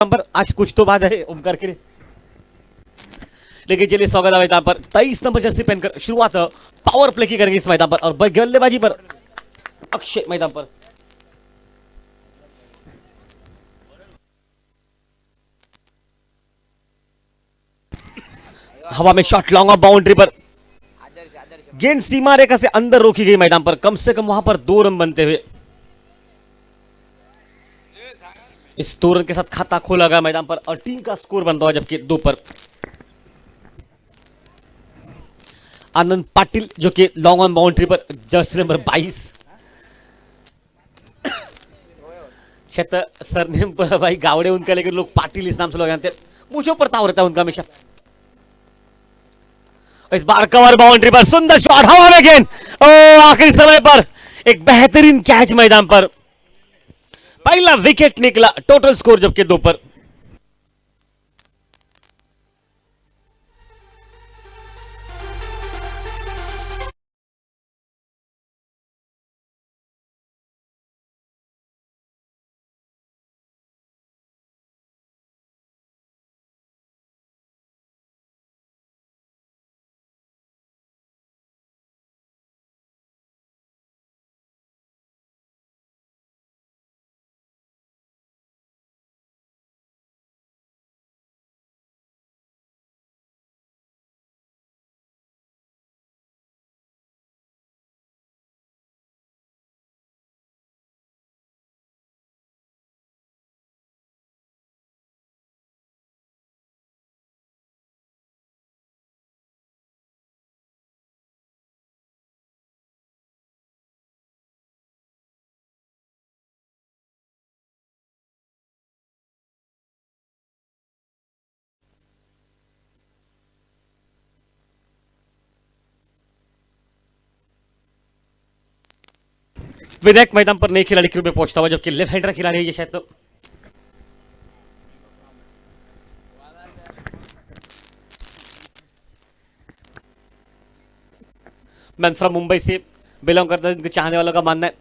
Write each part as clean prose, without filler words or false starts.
Number आज कुछ तो बात है ओमकार के लिए। लेकिन चलिए स्वागत है मैदान पर 23 नंबर जर्सी पहनकर शुरुआत पावर प्ले की करेंगे इस मैदान पर और बल्लेबाजी पर अक्षय मैदान पर हवा में शॉट लॉन्ग ऑफ बाउंड्री पर गेंद सीमा रेखा से अंदर रोकी गई मैदान पर कम से कम वहां पर 2 रन बनते हुए इस 2 रन के साथ खाता खोला गया मैदान पर और टीम का स्कोर बनता है जबकि 2 पर आनंद पाटिल जो कि लॉन्ग ऑन बाउंड्री पर जर्सी नंबर 22 शायद सरनेम पर भाई गावड़े उनका लेकिन लोग पाटिल इस नाम से लोग जानते हैं। मुझे पर ताव रहता है उनका हमेशा। इस बार कवर बाउंड्री पर सुंदर शॉट हवा में गेंद ओ आखिरी समय पर एक बेहतरीन कैच मैदान पर पहला विकेट निकला टोटल स्कोर जबकि 2 पर विनायक मैदान पर नई खिलाड़ी के रूप में पहुंचता हुआ जबकि लेफ्ट हैंडर खिलाड़ी है ये शायद तो मैन फ्रॉम मुंबई से बिलोंग करता है इनके चाहने वालों का मानना है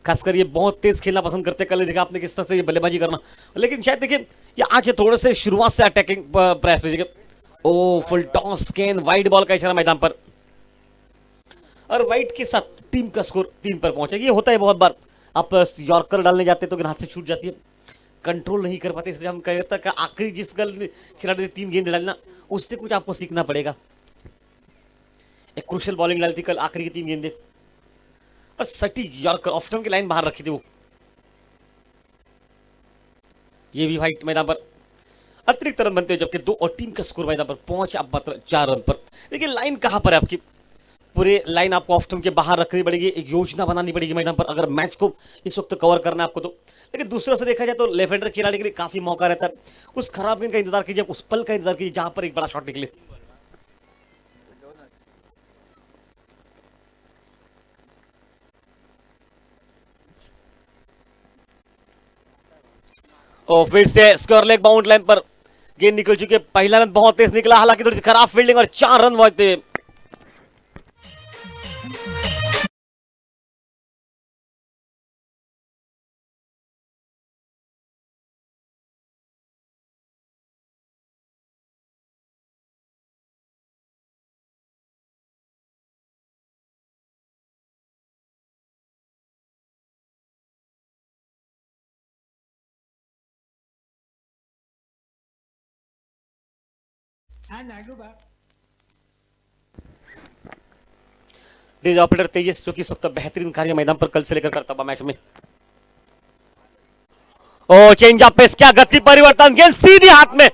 खासकर ये बहुत तेज खेलना पसंद करते हैं। कल देखा आपने किस तरह से ये बल्लेबाजी करना लेकिन शायद देखिए ये आज थोड़े से शुरुआत से अटैकिंग प्रयास लीजिएगा। ओ फुल टॉस गेंद वाइड बॉल का इशारा मैदान पर और वाइट के साथ टीम का स्कोर 3 पर पहुंचा। ये होता है बहुत बार आप यॉर्कर डालने जाते हैं तो हाथ से छूट जाती है कंट्रोल नहीं कर पाते इसलिए हम कहते हैं कि आखिरी जिस खिलाड़ी ने 3 गेंद डालना उससे कुछ आपको सीखना पड़ेगा। एक क्रूशियल बॉलिंग डाली थी कल आखिरी की 3 गेंदें और सटी यॉर्कर ऑफ स्टंप की लाइन बाहर रखी थी वो। ये भी वाइट मैदान पर अतिरिक्त रन बनते हैं जबकि 2 और टीम का स्कोर मैदान पर पहुंचा मात्र 4 रन पर। देखिए लाइन कहां पर है आपकी पूरे लाइन आपको ऑफ स्टंप के बाहर रखनी पड़ेगी एक योजना बनानी पड़ेगी मैदान पर अगर मैच को इस वक्त कवर करना है आपको तो। लेकिन दूसरे से देखा जाए तो लेफ्ट हैंडर खिलाड़ी के लिए काफी मौका रहता है उस खराब गेंद का इंतजार कीजिए उस पल का इंतजार कीजिए जहां पर एक बड़ा शॉट निकले। और फिर से स्क्वायर लेग बाउंड लाइन पर गेंद निकल चुकी है। पहला रन बहुत तेज निकला हालांकि थोड़ी सी खराब फील्डिंग और 4 रन पहुंचते। डीज ऑपरेटर तेजस जो कि इस वक्त बेहतरीन कार्य मैदान पर कल से लेकर करता हुआ मैच में। ओ चेंज ऑफ पेस क्या गति परिवर्तन गेंद सीधी हाथ में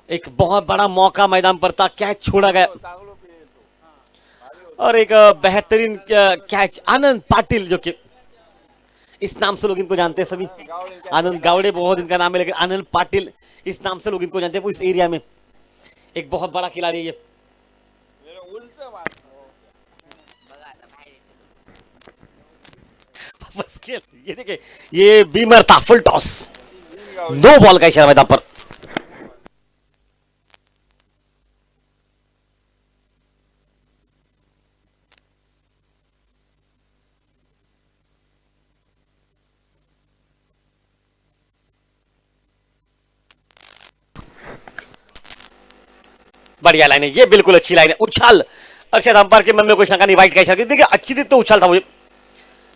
एक बहुत बड़ा मौका मैदान पर था कैच छोड़ा गया और एक बेहतरीन कैच आनंद पाटिल जो कि इस नाम से लोग इनको जानते हैं सभी आनंद गावड़े बहुत इनका नाम है लेकिन आनंद पाटिल इस नाम से लोग इनको जानते हैं वो इस एरिया में एक बहुत बड़ा खिलाड़ी है ये। बस खेल ये देखिए ये बीमर था फुल टॉस 2 बॉल का इशारा मैदान पर बढ़िया लाइन है ये, बिल्कुल अच्छी लाइन है। उछाल और शायद अंपायर के मन में कोई शंका नहीं, वाइट का इशारा देखिए, अच्छी थी तो उछाल था मुझे,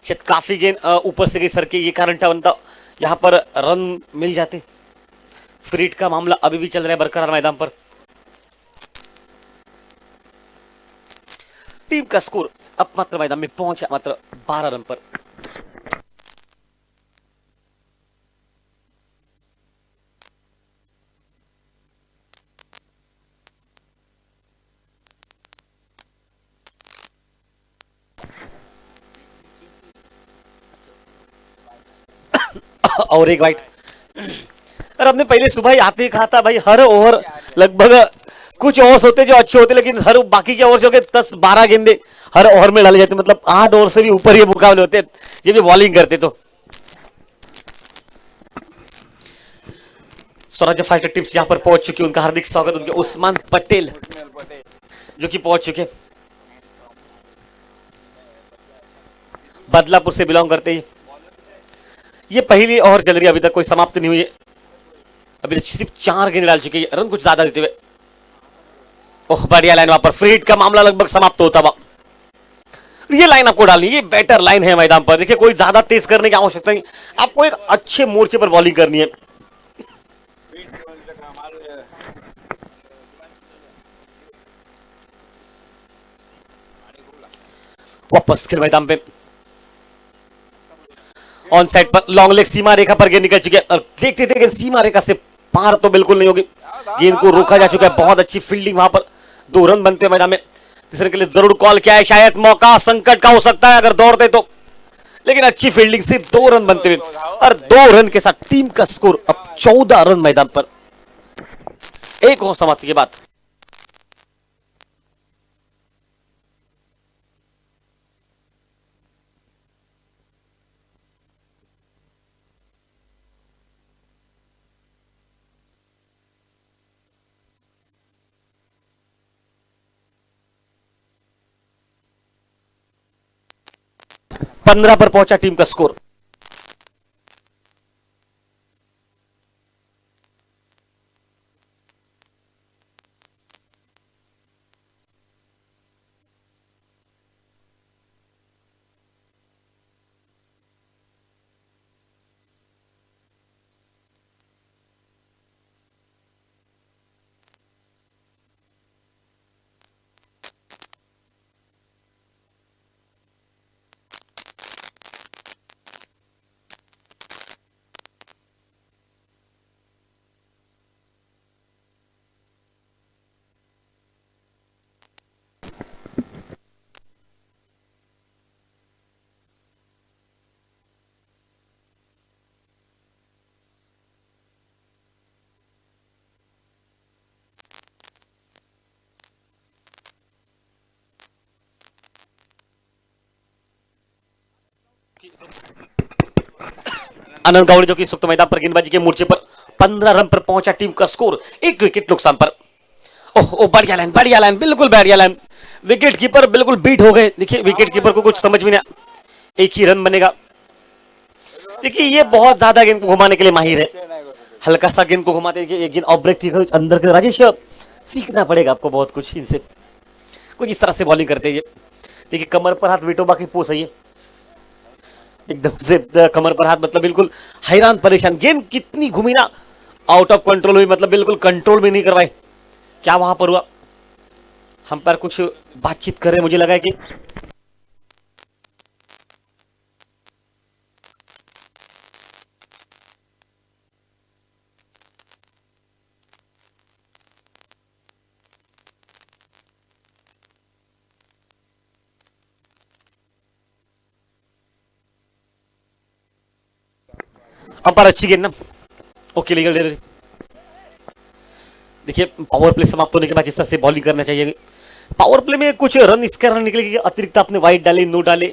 शायद काफी गेंद ऊपर से गई सर के, ये कारण था बनता, यहाँ पर रन मिल जाते। फ्रीट का मामला अभी भी चल रहा है बरकरार मैदान पर। टीम का स्कोर अब मात्र मैदान में पहुंचा मात्र 12 रन पर। और एक वाइट। और हमने पहले सुबह ही आते ही कहा था भाई, हर ओवर लगभग कुछ ओवर्स होते जो अच्छे होते, लेकिन हर बाकी के ओवर्स जो के 10-12 गेंदे हर ओवर में डाले जाते, मतलब 8 ओवर से भी ऊपर ये मुकाबले होते जब ये बॉलिंग करते तो। स्वराज्य फाइटर टीम्स यहाँ पर पहुंच चुकी, उनका हार्दिक स्वागत उनके उस्मान पटेल जो कि पहुंच चुके, बदलापुर से बिलोंग करते हैं। ये पहली ओवर चल रही है, अभी तक कोई समाप्त नहीं हुई है, अभी तक सिर्फ 4 गेंद डाल चुके हैं, रन कुछ ज्यादा देते हुए। ओह बढ़िया लाइन, वहां पर फ्रीट का मामला लगभग समाप्त होता हुआ। ये लाइन आपको डालनी, ये बेटर लाइन है मैदान पर, देखिए कोई ज्यादा तेज करने की आवश्यकता नहीं, आपको एक अच्छे मोर्चे पर बॉलिंग करनी है। वापस खेल मैदान पे, ऑन साइड पर लॉन्ग लेग सीमा रेखा पर गेंद निकल चुकी है, और देखते थे सीमा रेखा से पार तो बिल्कुल नहीं होगी, गेंद को रोका जा चुका है, बहुत अच्छी फील्डिंग, वहां पर 2 रन बनते हैं मैदान में। तीसरे के लिए जरूर कॉल किया है, शायद मौका संकट का हो सकता है अगर दौड़ते तो, लेकिन अच्छी फील्डिंग से 2 रन बनते हुए, और 2 रन के साथ टीम का स्कोर अब 14 रन मैदान पर। एक और समाप्ति के बाद 15 पर पहुंचा टीम का स्कोर। आनंद गावड़े जो कि इस वक्त मैदान पर गेंदबाजी के मोर्चे पर 15 रन पर पहुंचा, टीम का स्कोर 1 विकेट नुकसान पर। ओह ओ बढ़िया लाइन, बढ़िया लाइन, बिल्कुल बढ़िया लाइन, विकेट कीपर बिल्कुल बीट हो गए। देखिए विकेट कीपर को कुछ समझ में नहीं आया, एक ही रन बनेगा। देखिए ये बहुत ज्यादा गेंद को घुमाने के लिए माहिर है, हल्का सा गेंद को घुमाते हैं, एक गेंद ऑफ ब्रेक थी अंदर के। राजेश सीखना पड़ेगा आपको बहुत कुछ इनसे, कुछ इस तरह से बॉलिंग करते हैं। देखिए कमर पर हाथ, विटोबा की पोस है ये, एकदम से कमर पर हाथ, मतलब बिल्कुल हैरान परेशान, गेंद कितनी घूमी ना, आउट ऑफ कंट्रोल हुई, मतलब बिल्कुल कंट्रोल भी नहीं करवाए। क्या वहां पर हुआ, हम पर कुछ बातचीत कर रहे, मुझे लगा कि अंपायर अच्छी गेंद ना, ओके लीगल डेयर। देखिए पावर प्ले समाप्त होने के बाद जिस तरह से बॉलिंग करना चाहिए, पावर प्ले में कुछ रन इसके रन निकले कि अतिरिक्त आपने वाइट डाले, नो डाले,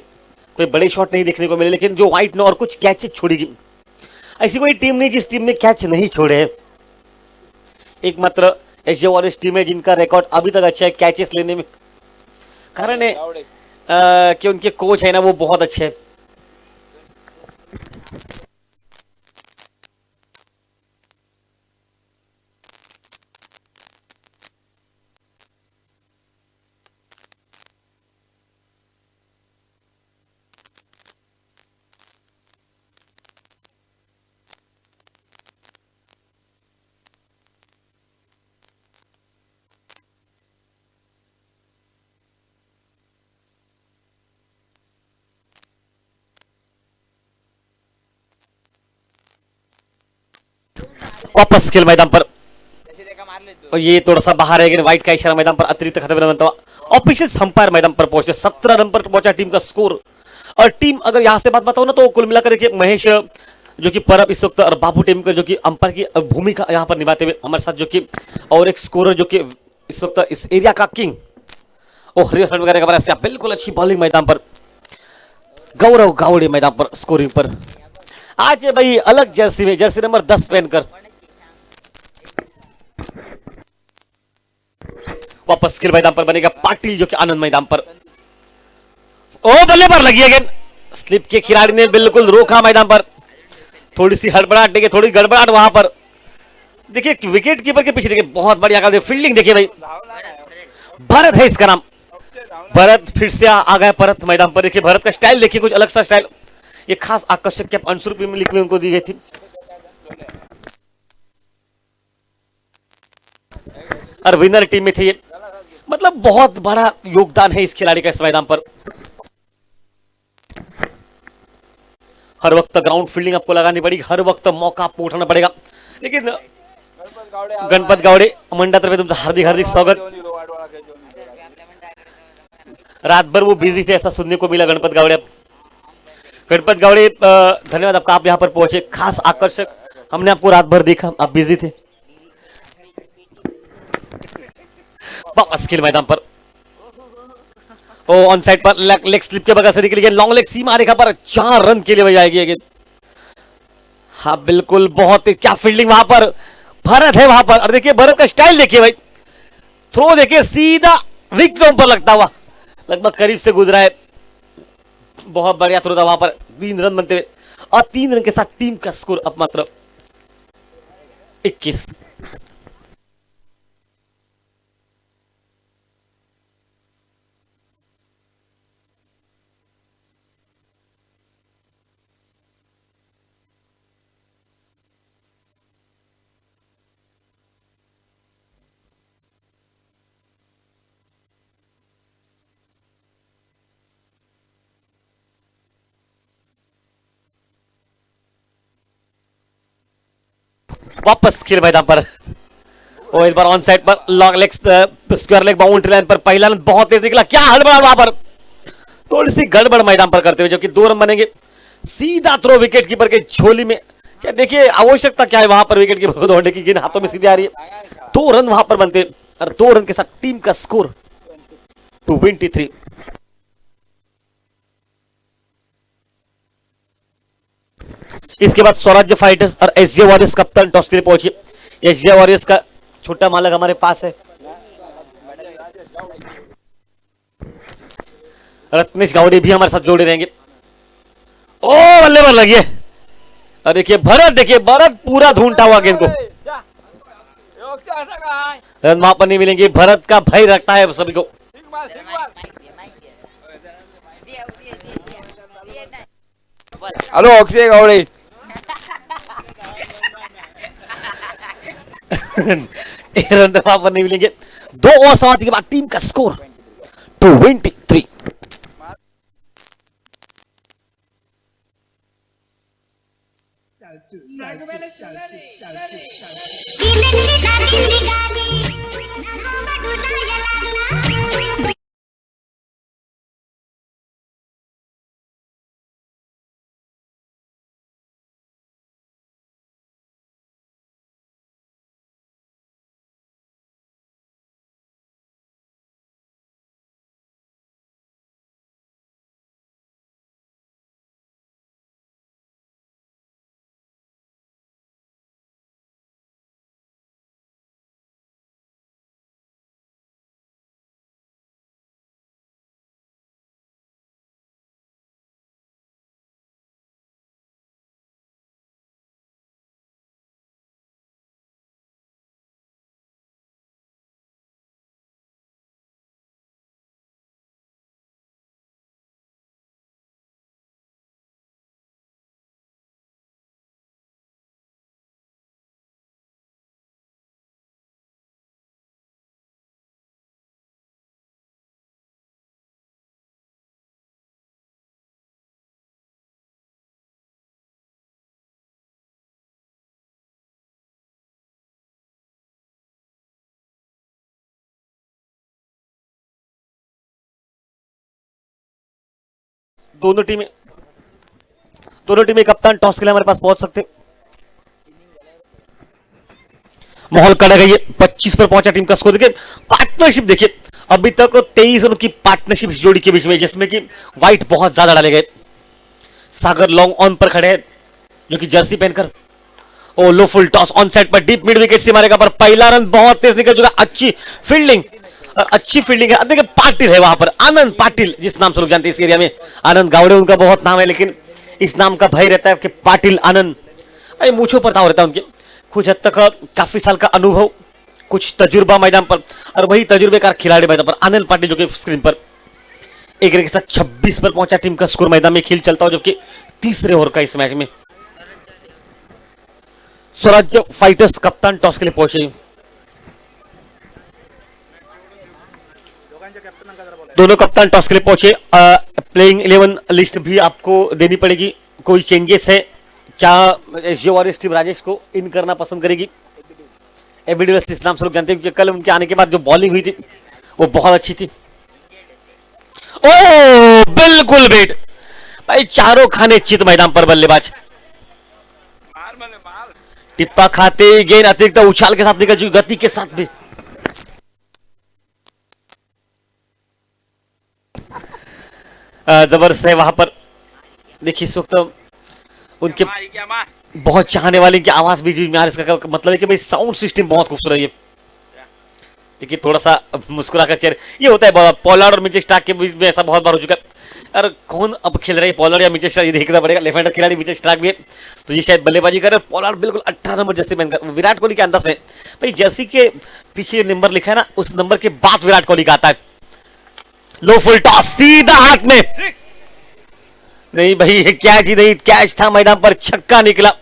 कोई बड़े शॉट नहीं देखने को मिले, लेकिन जो वाइट नो और कुछ कैचेस छोड़ेगी, ऐसी कोई टीम नहीं जिस टीम ने कैच नहीं छोड़े हैं। एकमात्र एस जे वॉरियर्स टीम है जिनका रिकॉर्ड अभी तक अच्छा है कैचेस लेने में, कारण है कि उनके कोच है ना वो बहुत अच्छे हैं। वापस खेल मैदान पर, और ये थोड़ा सा बाहर है, व्हाइट का इशारा मैदान पर अतिरिक्त खतरे बनता हुआ ऑफिशियल अंपायर मैदान पर पहुंचे। 17 रन पर पहुंचा टीम का स्कोर। और टीम अगर यहां से बात बताओ ना, तो कुल मिलाकर देखिए महेश जो कि परब इस वक्त, और बाबू टीम का जो कि अंपायर की भूमिका यहां पर निभाते हुए हमारे साथ, जो कि और एक स्कोरर जो कि इस वक्त इस एरिया का किंग और रिहर्सल वगैरह का बड़ा बिल्कुल अच्छी बॉलिंग मैदान पर, गौरव गावड़े मैदान पर स्कोरिंग पर। आज ये भाई अलग जर्सी में, जर्सी नंबर 10 पहनकर वापस खेल मैदान पर बनेगा पाटिल, जो कि आनंद मैदान पर। ओ बल्ले पर लगी है गेंद, स्लिप के खिलाड़ी ने बिल्कुल रोका मैदान पर। थोड़ी सी हड़बड़ाहट, देखिए थोड़ी गड़बड़ाहट वहां पर, देखिए विकेट कीपर के पीछे देखिए बहुत बढ़िया फील्डिंग देखिए भाई, भरत है इसका नाम। भरत फिर से आ गया परत मैदान पर। देखिए भरत का स्टाइल देखिए, कुछ अलग सा स्टाइल, ये खास आकर्षक कैप अंशुल प्रीमियर लीग में उनको दी गई थी। और विनर टीम में थे ये, मतलब बहुत बड़ा योगदान है इस खिलाड़ी का इस मैदान पर। हर वक्त ग्राउंड फील्डिंग आपको लगानी पड़ेगी, हर वक्त मौका आपको उठाना पड़ेगा। लेकिन गणपत गावड़े मंडा तरफ तुमचं हार्दिक हार्दिक स्वागत। रात भर वो बिजी थे ऐसा सुनने को मिला गणपत गावड़े। गणपत गावड़े धन्यवाद आपका, आप यहाँ पर पहुंचे, खास आकर्षक। हमने आपको रात भर देखा, आप बिजी थे। वापस खेल मैदान पर, ओ ऑन साइड पर लेग स्लिप के बगल से निकली गई, लॉन्ग लेग सीमा रेखा पर 4 रन के लिए वही आएगी। हाँ बिल्कुल, बहुत क्या फील्डिंग वहां पर, भरत है वहां पर। और देखिए भरत का स्टाइल देखिए भाई, थ्रो देखिए सीधा विकेटों पर लगता हुआ, लगभग करीब से गुजरा है। बहुत बढ़िया थ्रो था वहां पर, 3 रन बनते हुए। और 3 रन के साथ टीम का स्कोर अब मात्र 21। वापस खेल मैदान पर, और इस बार ऑन साइड पर long leg square leg boundary line पर पहला रन बहुत तेज निकला। क्या हड़बड़ा वहां पर, थोड़ी सी गड़बड़ मैदान पर करते हुए, जो कि 2 रन बनेंगे। सीधा थ्रो विकेट कीपर के झोली में। क्या देखिए आवश्यकता क्या है वहां पर विकेट कीपर को दौड़ने की, गेंद हाथों में सीधे आ रही है। 2 रन वहां पर बनते, और 2 रन के साथ टीम का स्कोर 223। इसके बाद स्वराज्य फाइटर्स और एसजे वॉरियर्स कप्तान टॉस के लिए पहुंचे। एसजे वॉरियर्स का छोटा मालक हमारे पास है, रत्नेश गावड़े भी हमारे साथ जोड़े रहेंगे। ओ बल्ले पर लगी है, और देखिए भरत, देखिए भरत पूरा ढूंढता हुआ गेंद को, रन वहां पर नहीं मिलेंगे। भरत का भय रखता है सभी को। हेलो अक्षय गावड़े। रन वहां पर नहीं मिलेंगे। 2 ओवर समाप्ति के बाद टीम का स्कोर 223। दोनों टीमें दोनों टीमें कप्तान टॉस के लिए हमारे पास पहुंच सकते हैं। माहौल कड़ा गई है, 25 पर पहुंचा टीम का स्कोर। देखिए पार्टनरशिप, देखिए अभी तक 23 रन की पार्टनरशिप इस जोड़ी के बीच में, जिसमें कि व्हाइट बहुत ज्यादा डाले गए। सागर लॉन्ग ऑन पर खड़े हैं, जो कि जर्सी पहनकर। ओ लो फुल टॉस ऑन साइड पर डीप मिड विकेट से मारेगा, पर पहला रन बहुत तेज निकल चुका। अच्छी फील्डिंग, और अच्छी फील्डिंग है। देखिए पाटिल है वहां पर, आनंद पाटिल, जिस नाम से लोग जानते हैं इस एरिया में। आनंद गावड़े उनका बहुत नाम है, लेकिन इस नाम का भय रहता है कि पाटिल आनंद, अरे मूछों पर ताव रहता है उनके। कुछ हद तक काफी साल का अनुभव, कुछ तजुर्बा मैदान पर, और वही तजुर्बेकार खिलाड़ी मैदान पर आनंद पाटिल, जो कि स्क्रीन पर एक रन के साथ 26 पर पहुंचा। टीम का स्कोर मैदान में खेल चलता हो, जबकि तीसरे ओवर का इस मैच में स्वराज्य फाइटर्स कप्तान टॉस के लिए पहुंचे। दोनों कप्तान टॉस के लिए पहुंचे। प्लेइंग 11 लिस्ट भी आपको देनी पड़ेगी। कोई चेंजेस है क्या? एसजी वॉरियर्स टीम राजेश को इन करना पसंद करेगी। एबीडी वेस्ट इस नाम से लोग जानते हैं, कल उनके आने के बाद जो बॉलिंग हुई थी वो बहुत अच्छी थी। ओ बिल्कुल बेट भाई, चारों खाने चित मैदान पर बल्लेबाज। टिप्पा खाते गेंद अतिरिक्त उछाल के साथ निकल चुकी, गति के साथ भी। जबरदस्त है वहां पर। देखिए इस वक्त उनके बहुत चाहने वाले की आवाज भी में आ रही है। इसका मतलब है कि भाई साउंड सिस्टम बहुत खूबसूरत है। देखिए थोड़ा सा मुस्कुराकर चेहरे, ये होता है पॉलार्ड और मिचेल स्टार्क के बीच में, ऐसा बहुत बार हो चुका है। और कौन अब खेल रहा है, पॉलार्ड या मिचेल स्टार्क, ये देखना पड़ेगा। लेफ्ट हैंडर खिलाड़ी मिचेल स्टार्क भी है, तो ये शायद बल्लेबाजी कर रहे हैं। पॉलार्ड बिल्कुल 18 नंबर जर्सी पहनकर, विराट कोहली के अंदाज में भाई। जर्सी के पीछे नंबर लिखा है ना, उस नंबर के बाद विराट कोहली का आता है। लो फुल टॉस सीधा हाथ में, नहीं भाई कैच ही नहीं, कैच था मैदान पर, छक्का निकला।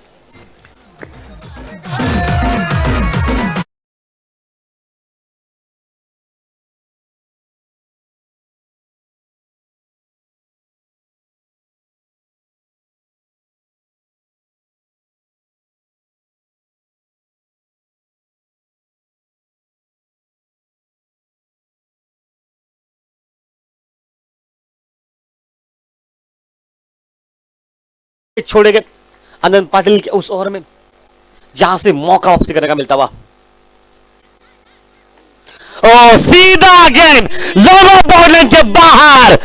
छोड़े गए आनंद पाटिल के उस ओवर में, जहां से मौका वापसी करने का मिलता हुआ। ओ सीधा गेंद लोगों बॉर्डर के बाहर,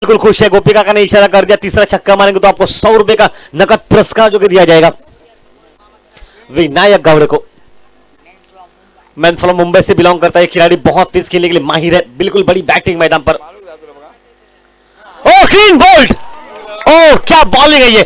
6बिल्कुल खुश है। गोपिका का ने इशारा कर दिया, तीसरा छक्का मारेंगे तो आपको 100 रुपए का नकद पुरस्कार जो कि दिया जाएगा विनायक गावड़े को। मैन फ्रॉम मुंबई से बिलोंग करता है खिलाड़ी, बहुत तेज खेलने के लिए माहिर है, बिल्कुल बड़ी बैटिंग मैदान पर। ओ क्लीन बोल्ड, ओ क्या बॉलिंग है ये।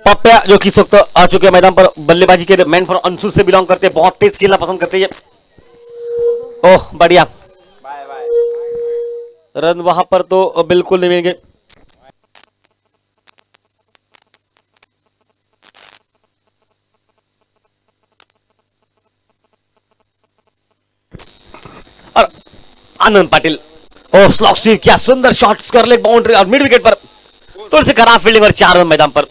पप्पया जो कि इस वक्त आ चुके हैं मैदान पर, बल्लेबाजी के मैन फॉर अंशु से बिलोंग करते हैं, बहुत तेज खेलना पसंद करते हैं। ओह बढ़िया बाय बाय। रन वहां पर तो बिल्कुल नहीं मिलेंगे। और आनंद पाटिल, ओह स्लॉक स्वीप, क्या सुंदर शॉट, स्क्वायर लेग बाउंड्री और मिड विकेट पर थोड़ी सी खराब फील्डिंग और 4 रन मैदान पर।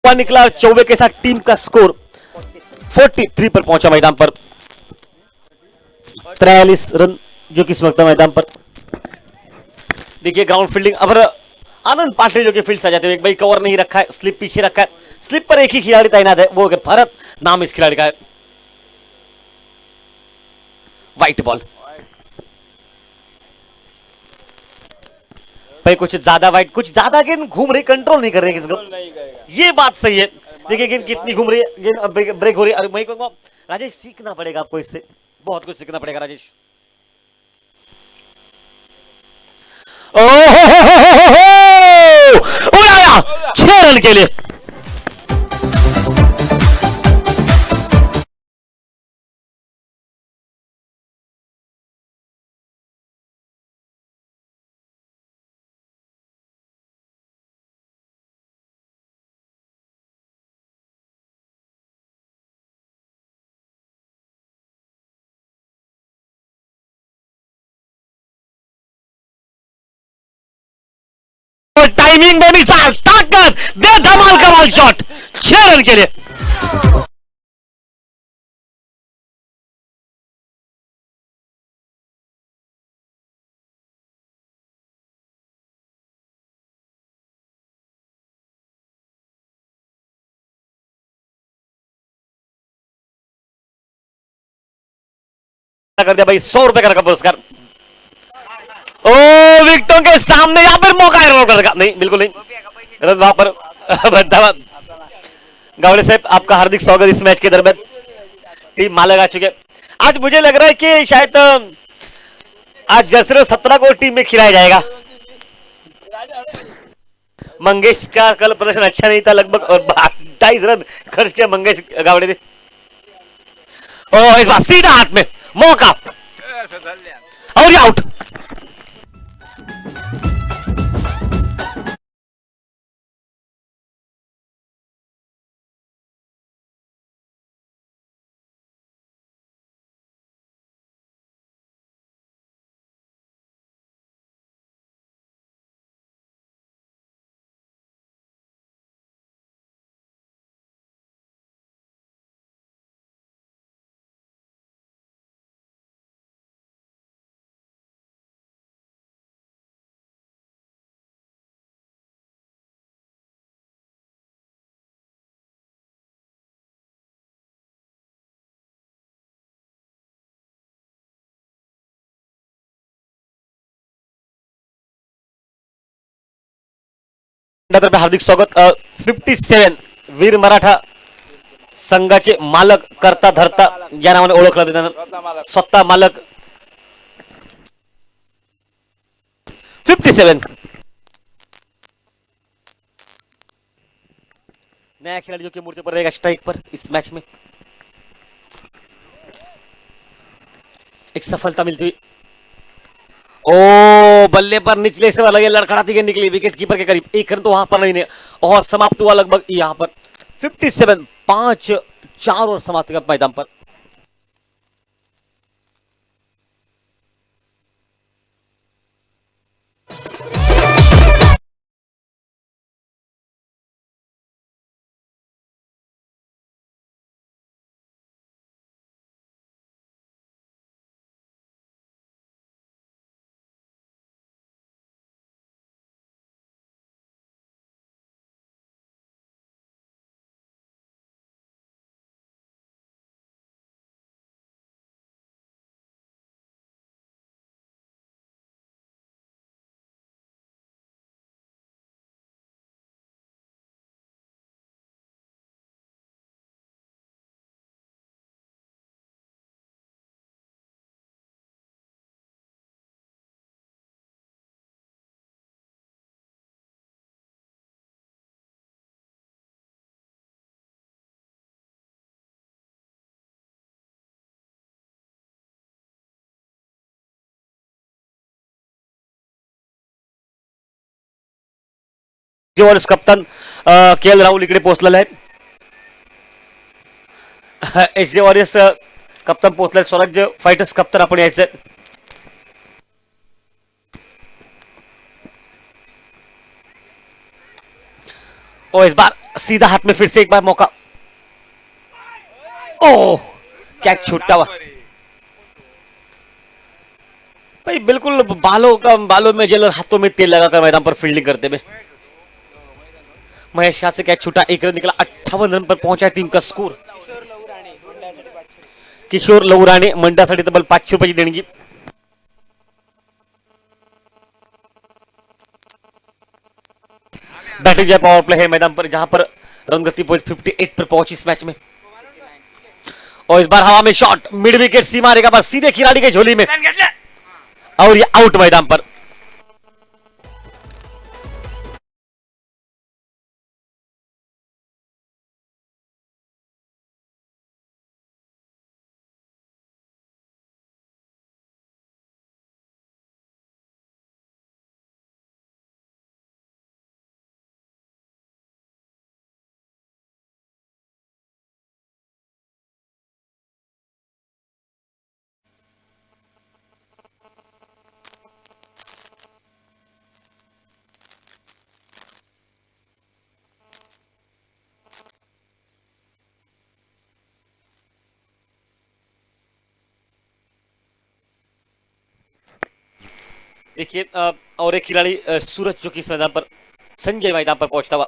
निकला और चौबे के साथ टीम का स्कोर 43 पर पहुंचा मैदान पर। 43 रन जो कि इस वक्त मैदान पर। देखिए ग्राउंड फील्डिंग, अब आनंद पाटिल जो कि फील्ड से जाते हुए, एक भाई कवर नहीं रखा है, स्लिप पीछे रखा है, स्लिप पर एक ही खिलाड़ी तैनात है, वो भरत नाम इस खिलाड़ी का है। व्हाइट बॉल भाई, कुछ ज्यादा वाइट, कुछ ज्यादा गेंद घूम रही, कंट्रोल नहीं कर रहे किसी को, नहीं करेगा। ये बात सही है। देखिए गेंद कितनी घूम रही है, गेंद ब्रेक हो रही है। अरे मैं कहूंगा राजेश सीखना पड़ेगा आपको इससे, बहुत कुछ सीखना पड़ेगा राजेश। उड़ाया 6 रन के लिए। और टाइमिंग बेमिसाल, ताकत, बेधमाल कमाल शॉट, 6 रन के लिए। कर दिया भाई 100 रुपए का रकम पुरस्कार। ओ विकेटों के सामने यहां पर मौका है रन का, नहीं बिल्कुल नहीं, रन वहां पर। धन्यवाद गावड़े साहब, आपका हार्दिक स्वागत इस मैच के दरमियान। टीम मालक आ चुके। आज मुझे लग रहा है कि शायद आज जसर 17 को टीम में खिलाया जाएगा। मंगेश का कल प्रदर्शन अच्छा नहीं था, लगभग 28 रन खर्च किया मंगेश गावड़े ने। ओ इस बार सीधा हाथ में मौका और ये आउट। तर्फे हार्दिक स्वागत। 57 वीर मराठा संघाचे मालक, करता धरता या नावाने ओळखला जातात, स्वतः मालक 57। नया खिलाड़ी जो कि मूर्ति पर रहेगा स्ट्राइक पर इस मैच में। एक सफलता मिलती हुई, ओ बल्ले पर निचले से लगे, लड़खड़ाती गेंद निकली विकेट कीपर के करीब, एक रन तो वहां पर नहीं है और समाप्त हुआ लगभग यहां पर 57, 5-4 और समाप्ति का मैदान पर। वॉरियर्स कप्तान के एल राहुल इकडे पोहोचलेला आहे. एच जे वॉरियर्स कप्तान पोहोचलाय. स्वराज्य फायटर्स कप्तान आपण यायचंय. और इस बार सीधा हाथ में फिर से एक बार मौका. ओह क्या छूटा हुआ भाई. बिल्कुल बालों में जेल और हाथों में तेल लगाकर मैदान पर फील्डिंग करते हुए महेश शाह से कैच छूटा. एक रन निकला. 58 रन पर पहुंचा टीम का स्कोर. किशोर लवराणे मंडळासाठी तब्बल 500 रुपयाची देणगी. बैटिंग जय पावर प्ले है मैदान पर, जहां पर रन गति 58 पर पहुंची इस मैच में. और इस बार हवा में शॉट मिड विकेट सीमा रेखा पर सीधे खिलाड़ी के झोली में और ये आउट मैदान पर. देखिए और एक खिलाड़ी सूरज जो कि इस मैदान पर, संजय मैदान पर पहुंचता हुआ,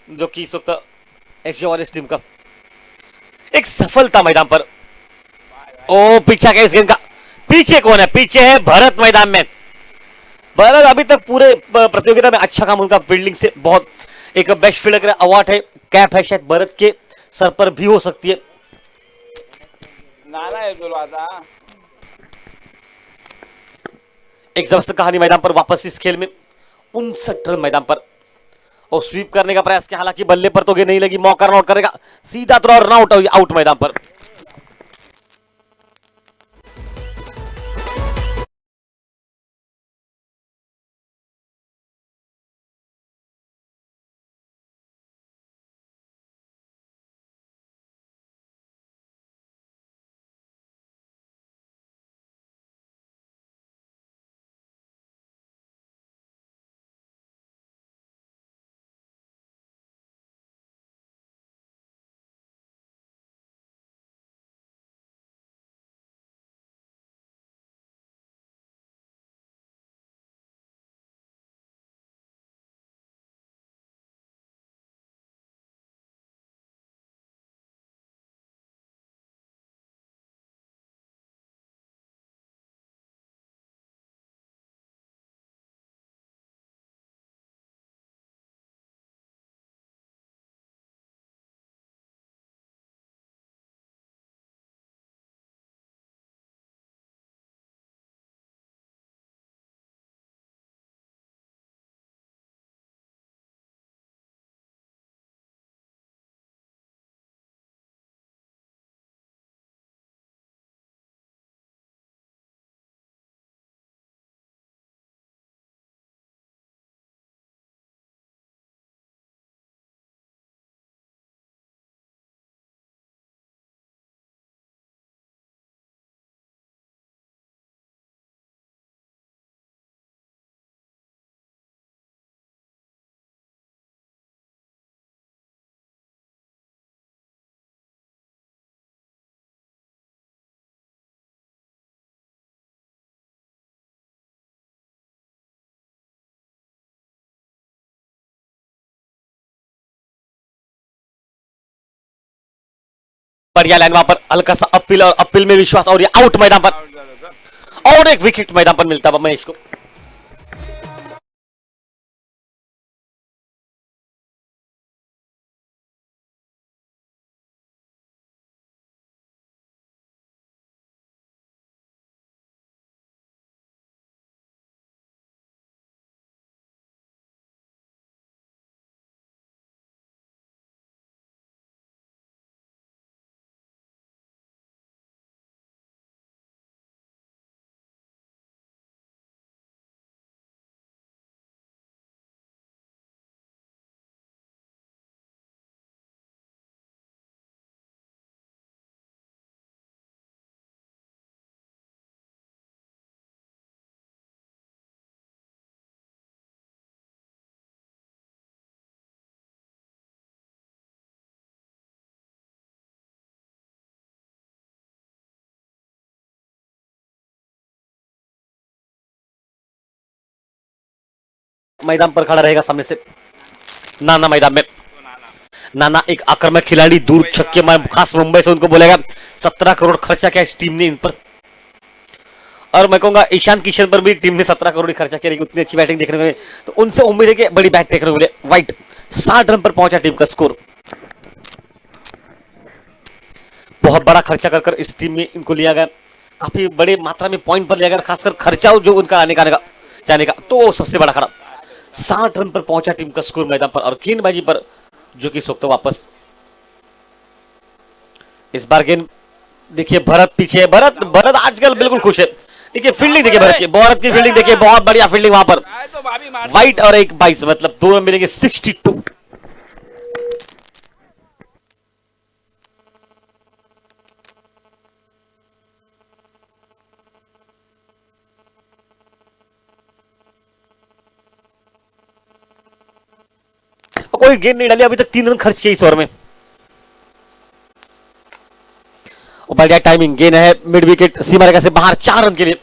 जो कि इस वक्त एस वॉरियर्स टीम का एक सफलता मैदान पर. ओ पीछा क्या इस गेंद का. पीछे कौन है? पीछे है भरत मैदान में. भरत अभी तक पूरे प्रतियोगिता में अच्छा काम उनका फील्डिंग से बहुत एक बेस्ट फील्डर का अवार्ड है, कैप है शायद भरत के सर पर भी हो सकती है. नाला है बोलो आता. एक जबरदस्त कहानी मैदान पर वापस इस खेल में. 59 रन मैदान पर और स्वीप करने का प्रयास किया, हालांकि बल्ले पर तो गेंद नहीं लगी. मौका रन आउट करेगा सीधा थ्रो, रन आउट आउट मैदान पर. बढ़िया लाइन वहां पर, हल्का सा अपील और अपील में विश्वास और ये आउट मैदान पर और एक विकेट मैदान पर मिलता है महेश को. मैदान पर खड़ा रहेगा सामने से। नाना मैदान में, नाना एक आक्रामक खिलाड़ी, दूर छक्के मार, खास मुंबई से उनको बोलेगा 17 करोड़ खर्चा किया इस टीम ने इन पर। और मैं कहूंगा ईशान किशन पर भी टीम ने 17 करोड़ खर्चा किया, लेकिन उतनी अच्छी बैटिंग देखने को मिली, तो उनसे उम्मीद है कि बड़ी बैट देखने को मिले। वाइट 60 रन पर पहुंचा टीम का स्कोर। बहुत बड़ा खर्चा कर इस टीम में इनको लिया गया, काफी बड़े मात्रा में पॉइंट पर लिया गया, खासकर खर्चा जो उनका आने का जाने का, तो सबसे बड़ा खड़ा। 60 रन पर पहुंचा टीम का स्कोर मैदान पर, और गेंदबाजी पर जो कि सोखता वापस। इस बार गेंद देखिए, भरत पीछे है, भरत भरत आजकल बिल्कुल खुश है। देखिए फील्डिंग देखिए भरत की, भारत की फील्डिंग देखिए, बहुत बढ़िया फील्डिंग वहां पर। वाइट और एक 22, मतलब दोनों मिलेंगे 62। कोई गेंद नहीं डाली, अभी तक 3 रन खर्च किए इस ओवर में। बढ़िया टाइमिंग, गेंद है मिड विकेट सीमा रेखा से बाहर, 4 रन के लिए।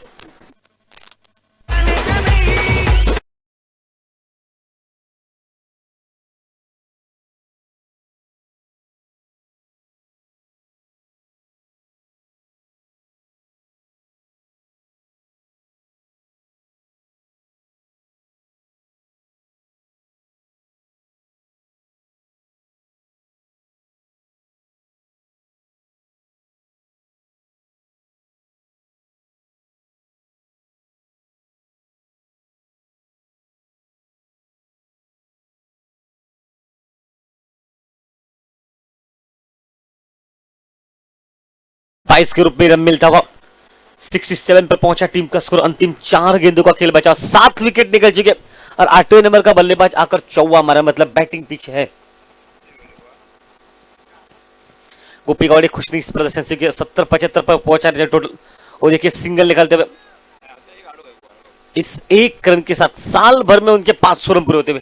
बाईस के रूप में रन मिलता हुआ 67 पर पहुंचा टीम का स्कोर। अंतिम 4 गेंदों का खेल बचा, 7 विकेट निकल चुके, और 8वें नंबर का बल्लेबाज आकर चौवा मारा, मतलब बैटिंग पीछे है। गोपी गौड़े खुश नहीं इस प्रदर्शन से, 70-75 पर पहुंचा टोटल। और देखिए सिंगल निकालते हुए इस एक रन के साथ साल भर में उनके 500 रन पूरे होते हुए।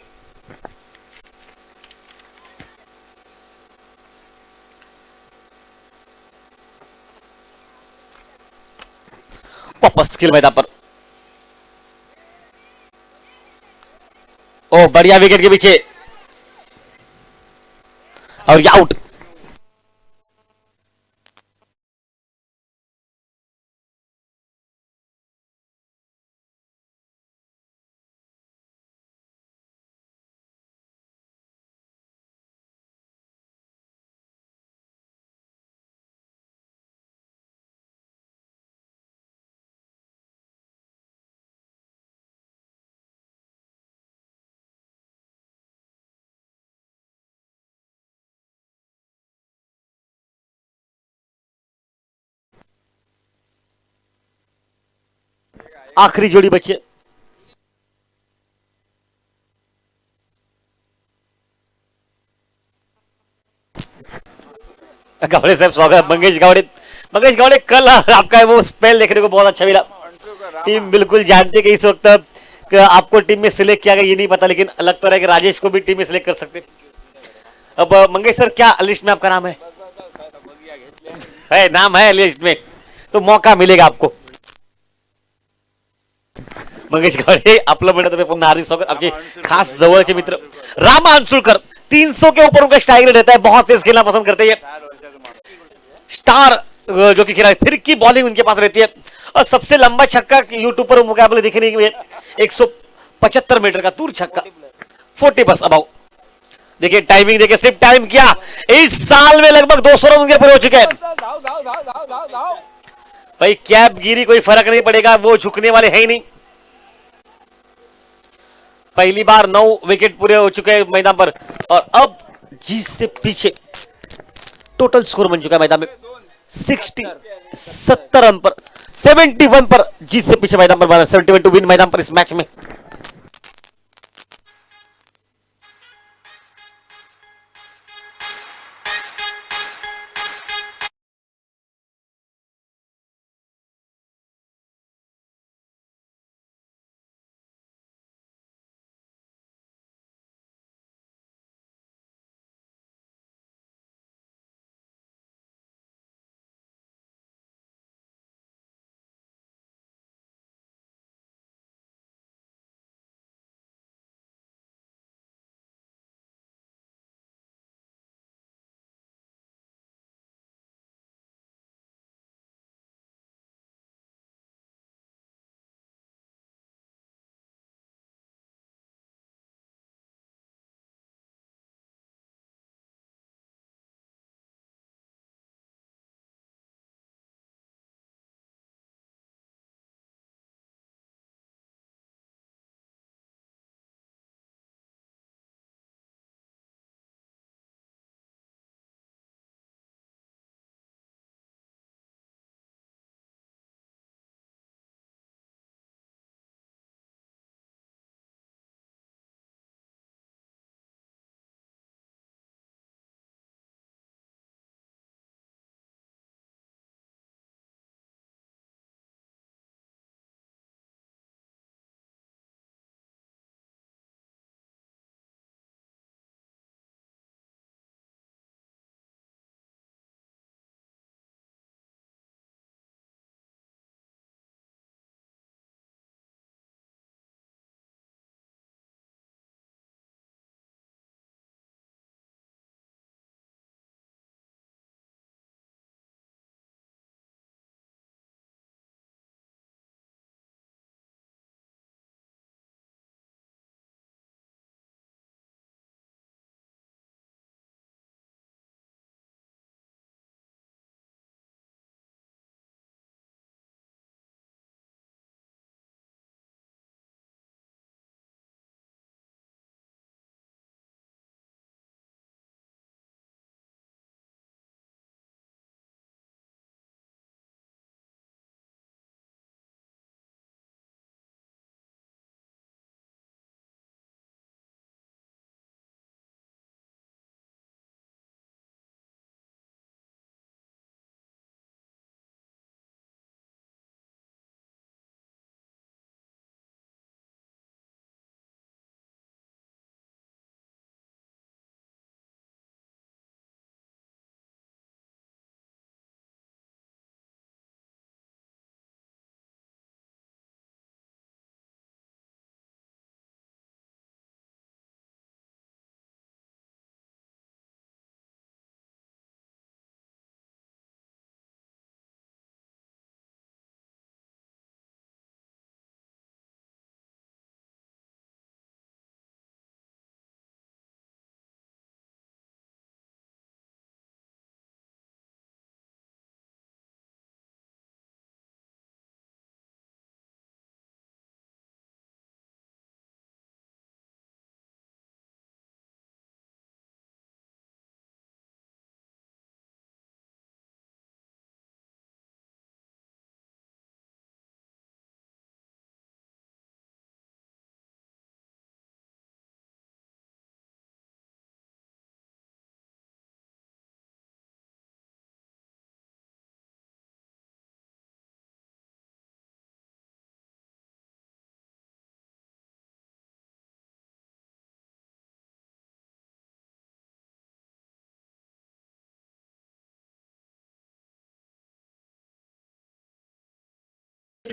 वापस खेल मैदान पर, ओ बढ़िया विकेट के पीछे, और ये आउट। आखिरी जोड़ी बची है। गावड़े साहब स्वागत है। मंगेश गावड़े, मंगेश गावड़े, कल आपका वो स्पेल देखने को बहुत अच्छा मिला। टीम बिल्कुल जानती है कि इस वक्त आपको टीम में सिलेक्ट किया गया, ये नहीं पता, लेकिन लगता है कि राजेश को भी टीम में सिलेक्ट कर सकते। अब मंगेश सर, क्या लिस्ट में आपका नाम है नाम है लिस्ट में, तो मौका मिलेगा आपको। मंगेश गावडे, आपलं म्हणत पुन्हा हार्दिक स्वागत। आपके खास जवळचे मित्र राम अंसुलकर, 300 के ऊपर उनका स्ट्राइक रेट रहता है, बहुत तेज खेलना पसंद करते हैं। स्टार जो कि खिलाड़ी, फिर की बॉलिंग उनके पास रहती है, और सबसे लंबा छक्का यूट्यूब पर मुकाबले देखने के लिए 175 मीटर का दूर छक्का, 40 बस अबाउ। देखिए टाइमिंग, देखिए सिर्फ टाइम किया, इस साल में लगभग 200 रन उनके पूरे हो चुके हैं। भाई कैप गिरी, कोई फर्क नहीं पड़ेगा, वो झुकने वाले है ही नहीं। पहली बार 9 विकेट पूरे हो चुके हैं मैदान पर, और अब जीत से पीछे टोटल स्कोर बन चुका है मैदान में 70 रन पर, 71 पर जीत से पीछे मैदान पर, 71 टू विन मैदान पर इस मैच में।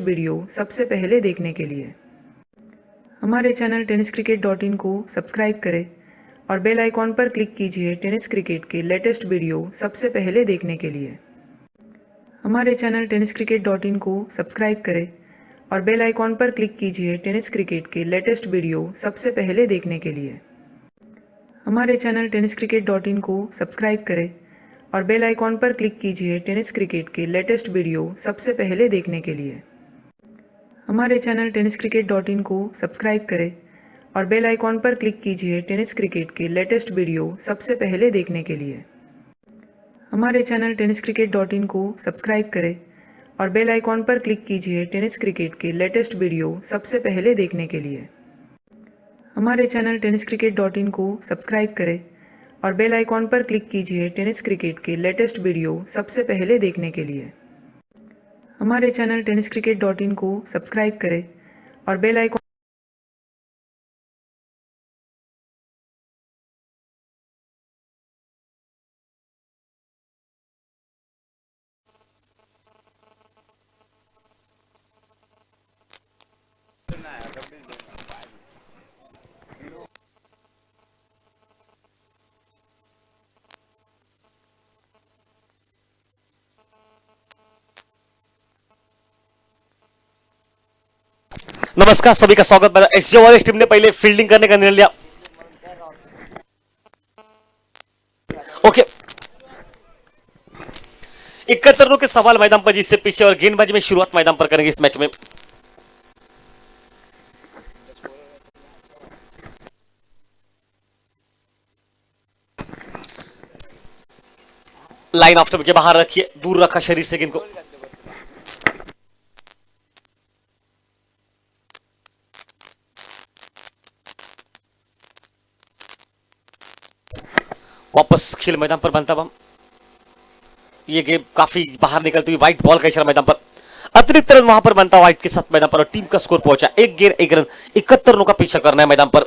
वीडियो सबसे पहले देखने के लिए हमारे चैनल tenniscricket.in को सब्सक्राइब करें और बेल आइकॉन पर क्लिक कीजिए टेनिस क्रिकेट के लेटेस्ट वीडियो सबसे पहले देखने के लिए हमारे चैनल tenniscricket.in को सब्सक्राइब करें और बेल आइकॉन पर क्लिक कीजिए टेनिस क्रिकेट के लेटेस्ट वीडियो सबसे पहले देखने के लिए हमारे चैनल tenniscricket.in को सब्सक्राइब करें और बेल आइकॉन पर क्लिक कीजिए टेनिस क्रिकेट के लेटेस्ट वीडियो सबसे पहले देखने के लिए हमारे चैनल tenniscricket.in को सब्सक्राइब करें और बेल आइकॉन पर क्लिक कीजिए टेनिस क्रिकेट के लेटेस्ट वीडियो सबसे पहले देखने के लिए हमारे चैनल tenniscricket.in को सब्सक्राइब करें और बेल आइकॉन पर क्लिक कीजिए टेनिस क्रिकेट के लेटेस्ट वीडियो सबसे पहले देखने के लिए हमारे चैनल tenniscricket.in को सब्सक्राइब करें और बेल आइकॉन पर क्लिक कीजिए टेनिस क्रिकेट के लेटेस्ट वीडियो सबसे पहले देखने के लिए हमारे चैनल tenniscricket.in को सब्सक्राइब करें और बेल आइकॉन नमस्कार, सभी का स्वागत है। एसजे वॉरियर्स टीम ने पहले फील्डिंग करने का निर्णय लिया। ओके, 71 रनों के सवाल मैदान पर जिससे पीछे और गेंदबाजी में शुरुआत मैदान पर करेंगे इस मैच में। लाइन ऑफ स्टंप के बाहर रखिए, दूर रखा शरीर से गेंद को। वापस खेल मैदान पर बनता बम। ये गेम काफी बाहर निकलती हुई व्हाइट बॉल का इशारा मैदान पर। अतिरिक्त रन वहां पर बनता व्हाइट के साथ मैदान पर और टीम का स्कोर पहुंचा एक गेंद एक रन। 71 रनों का पीछा करना है मैदान पर।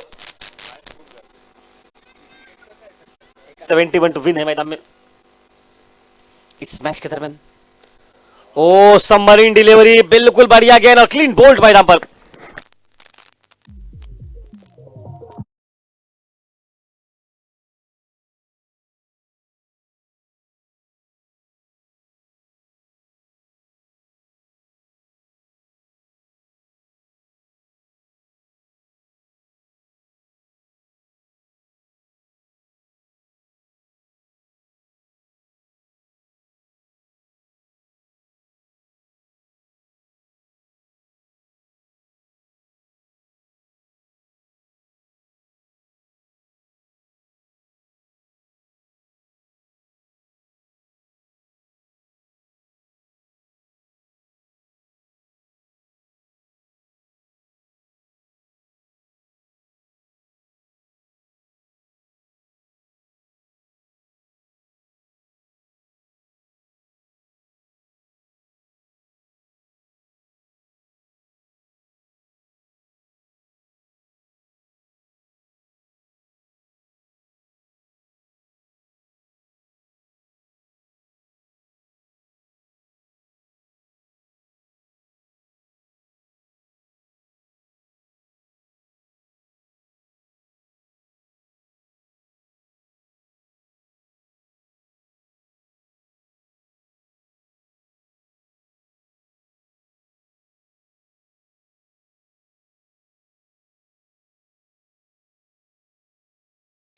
71 टू विन है मैदान में इस मैच के दरमियान। ओ सबमरीन डिलीवरी, बिल्कुल बढ़िया गेंद और क्लीन बोल्ड मैदान पर।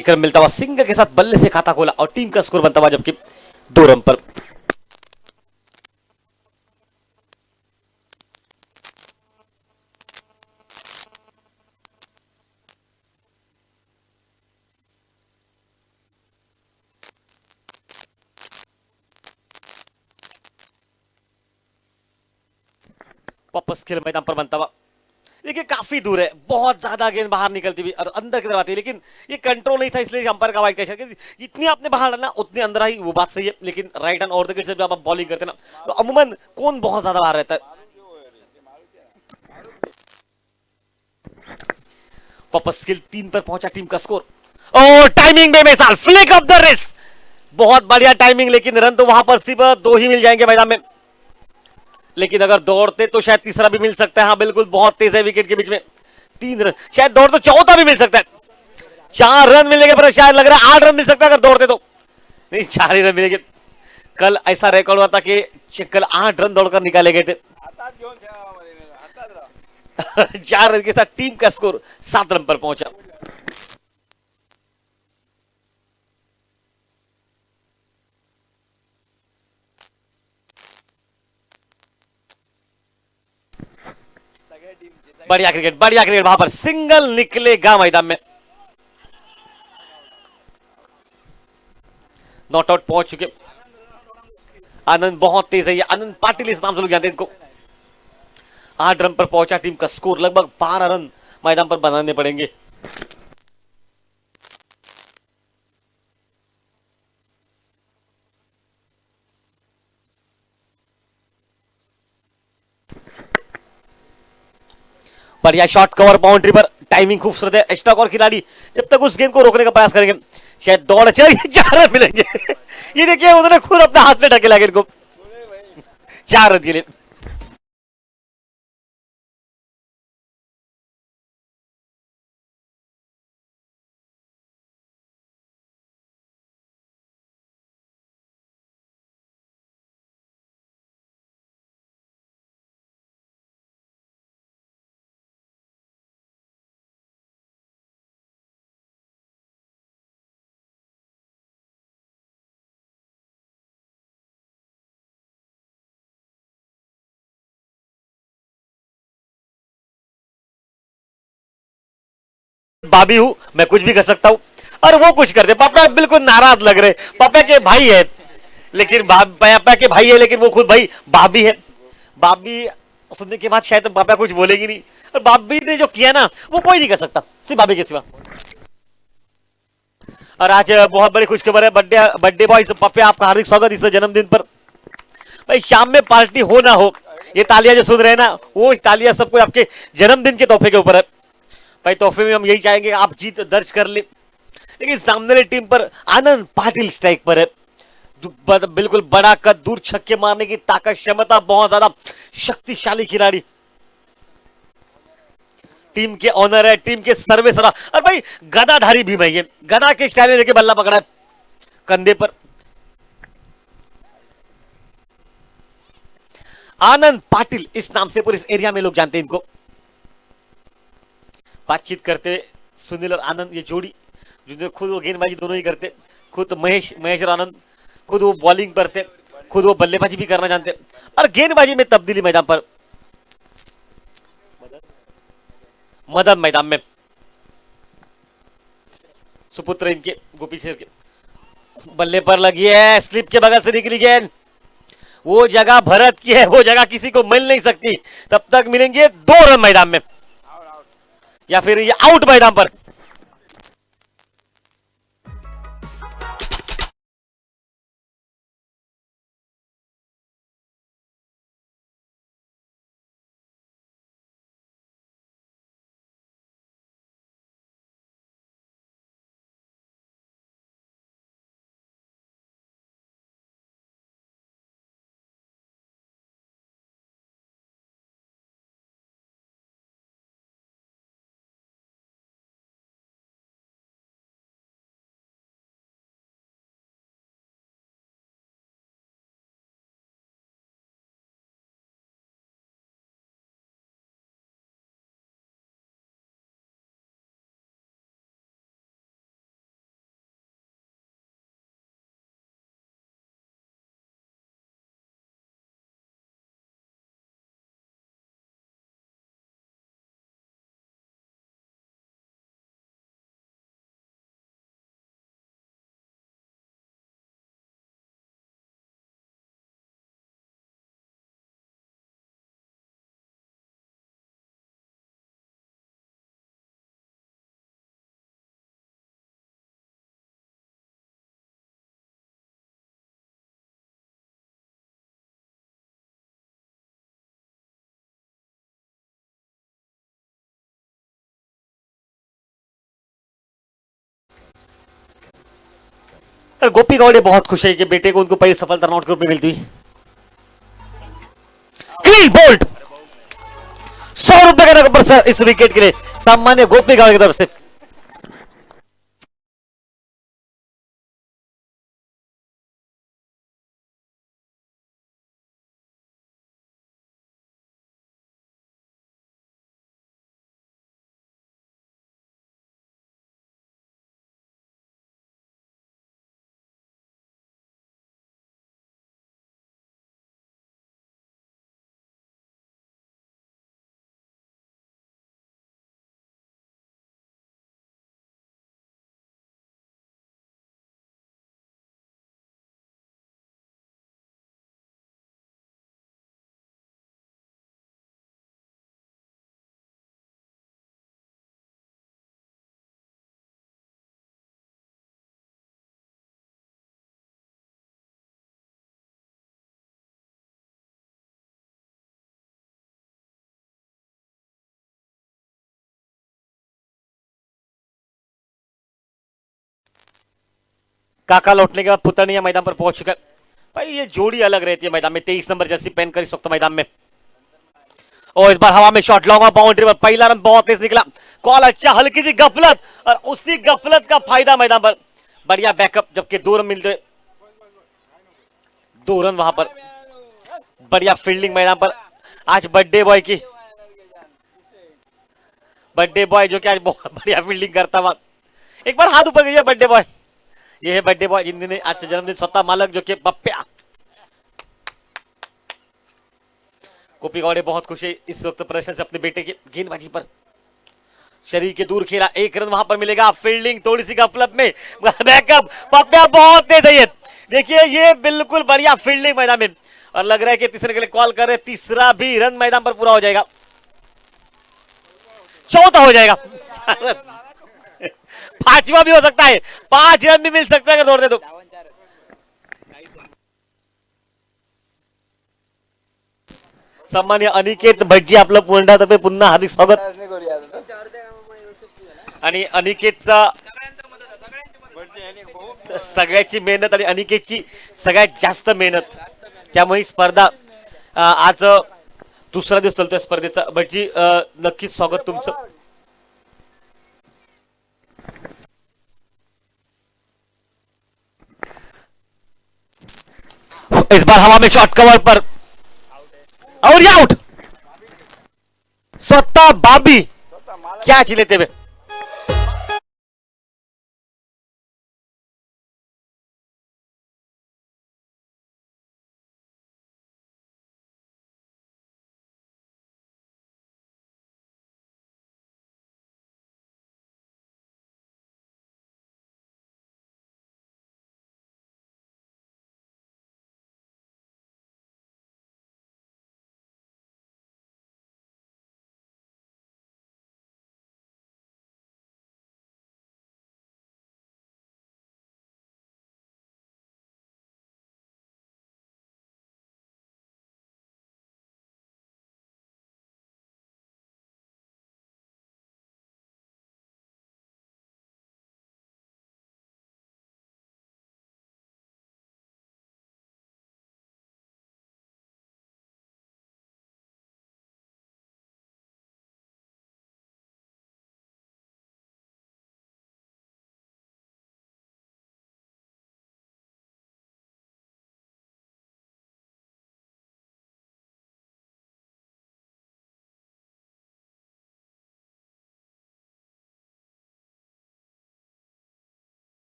विक्रम मिलता हुआ सिंह के साथ बल्ले से खाता खोला और टीम का स्कोर बनता हुआ जबकि 2 रन पर। वापस खेल मैदान पर बनता हुआ। देखिए काफी दूर है, बहुत ज्यादा गेंद बाहर निकलती हुई और अंदर की तरफ आती है, लेकिन ये कंट्रोल नहीं था इसलिए अंपायर का वाइड कैच। जितनी आपने बाहर डालना उतनी अंदर आई, वो बात सही है, लेकिन राइट हैंड और द विकेट से जब आप बॉलिंग करते ना तो अमूमन कौन बहुत ज्यादा बाहर रहता है। वापस स्किल 3 पर पहुंचा टीम का स्कोर। ओ टाइमिंग में मिसाल, फ्लिक ऑफ द रिस्ट, बहुत बढ़िया टाइमिंग, लेकिन रन तो वहां पर सिर्फ 2 ही मिल जाएंगे मैदान में। लेकिन अगर दौड़ते तो शायद तीसरा भी मिल सकता है। हाँ बिल्कुल, बहुत तेज है विकेट के बीच में, 3 रन, शायद दौड़ तो चौथा भी मिल सकता है। 4 रन मिलने के पर शायद लग रहा है 8 रन मिल सकता है अगर दौड़ते तो, नहीं 4 ही रन मिलेंगे। कल ऐसा रिकॉर्ड हुआ था कि कल 8 रन दौड़कर निकाले गए थे। 4 रन के साथ टीम का स्कोर 7 रन पर पहुंचा। बढ़िया क्रिकेट, बढ़िया क्रिकेट, वहां पर सिंगल निकलेगा मैदान में। नॉट आउट पहुंच चुके। आनंद बहुत तेज है, ये आनंद पाटिल इस नाम से लोग जानते हैं इनको। 8 रन पर पहुंचा टीम का स्कोर, लगभग 12 रन मैदान पर बनाने पड़ेंगे। बढ़िया शॉट, कवर बाउंड्री पर, टाइमिंग खूबसूरत है। एक्स्ट्रा और खिलाड़ी जब तक उस गेंद को रोकने का प्रयास करेंगे शायद दौड़ चले 4 रन मिलेंगे। ये देखिए उन्होंने खुद अपने हाथ से ढकेला गेंद को। 4 रन के लिए। बाबी हूं, मैं कुछ भी कर सकता हूं, और वो कुछ कर दे। पापा बिल्कुल नाराज लग रहे। पापा के भाई है लेकिन पापा के भाई है लेकिन वो खुद भाई बाबी है। बाबी सुनने के बाद शायद पापा कुछ बोलेगी नहीं, और बाबी ने जो किया ना वो कोई नहीं कर सकता सिर्फ बाबी के सिवा। और आज बहुत बड़ी खुशखबर है, बर्थडे बॉय पापा, आपका हार्दिक स्वागत इस जन्मदिन पर। भाई शाम में पार्टी हो ना हो, ये तालियां जो सुन रहे हैं ना, वो तालियां सबको आपके जन्मदिन के तोहफे के ऊपर है। भाई तोहफे में हम यही चाहेंगे आप जीत दर्ज कर ले, लेकिन सामने वाली टीम पर आनंद पाटिल स्ट्राइक पर है। बिल्कुल बड़ा कद, दूर छक्के मारने की ताकत, क्षमता, बहुत ज्यादा शक्तिशाली खिलाड़ी। टीम के ऑनर है, टीम के सर्वे सरा। और भाई गदाधारी भी भाई है, गदा के स्टाइल में देखिए बल्ला पकड़ा है कंधे पर। आनंद पाटिल इस नाम से पूरे इस एरिया में लोग जानते हैं इनको। बातचीत करते हुए सुनील और आनंद, ये जोड़ी जो खुद वो गेंदबाजी दोनों ही करते, खुद महेश और आनंद, खुद वो बॉलिंग करते, खुद वो बल्लेबाजी भी करना जानते, और गेंदबाजी में तब्दीली मैदान पर मदन मैदान में सुपुत्र इनके गोपी शेर के बल्ले पर लगी है, स्लिप के बगल से निकली गेंद। वो जगह भरत की है, वो जगह किसी को मिल नहीं सकती। तब तक मिलेंगे 2 रन मैदान में, या फिर ये आउट मैदान पर। गोपी गौड़े बहुत खुश है कि बेटे को उनको पहली सफलता नॉट ग्रुप में मिलती हुई। उसील बोल्ट 100 रुपए का नंबर सर इस विकेट के लिए सामान्य गोपी गांव की तरफ से। काका लौटने के बाद पुतनिया मैदान पर पहुंच चुका है। भाई ये जोड़ी अलग रहती है मैदान में, 23 नंबर जर्सी पहनकर इस वक्त मैदान में। और इस बार हवा में शॉट लॉन्ग बाउंड्री पर पहला रन बहुत तेज निकला। कॉल अच्छा, हल्की सी गफलत और उसी गफलत का फायदा मैदान पर। बढ़िया बैकअप, जबकि 2 रन मिलते, 2 रन वहां पर। बढ़िया फील्डिंग मैदान पर आज बर्थडे बॉय की, बर्थडे बॉय जो कि आज बहुत बढ़िया फील्डिंग करता हुआ। एक बार हाथ ऊपर कीजिए बर्थडे बॉय। ये है बर्थडे बॉय जिन्होंने आज से जन्मदिन, स्वतः मालक जो कि पप्प्या। गोपी गौड़े बहुत खुश है इस वक्त प्रदर्शन से अपने बेटे की गेंदबाजी पर। शरीर के दूर खेला, 1 रन वहां पर मिलेगा। फील्डिंग थोड़ी सी गफलत में, बैकअप पप्प्या बहुत तेज है ये। देखिए ये बिल्कुल बढ़िया फील्डिंग मैदान में, और लग रहा है कि तीसरे के लिए कॉल कर रहे, तीसरा भी रन मैदान पर पूरा हो जाएगा, चौथा हो जाएगा। 5वां भी हो सकता है, 5 रन भी मिल सकता है अगर दौड़ दे तो। सामान्य अनिकेत भटजी आपलं पुण्यातर्फे पुन्हा हार्दिक स्वागत। आणि अनिकेतचा सगळ्याची मेहनत आणि अनिकेतची सगळ्यात जास्त मेहनत, त्यामुळे स्पर्धा आज दुसरा दिवस चालतोय स्पर्धेचा। भटजी नक्कीच स्वागत तुमचं। इस बार हवा में शॉट कवर पर और ये आउट, स्वतः बाबी कैच लेते हुए।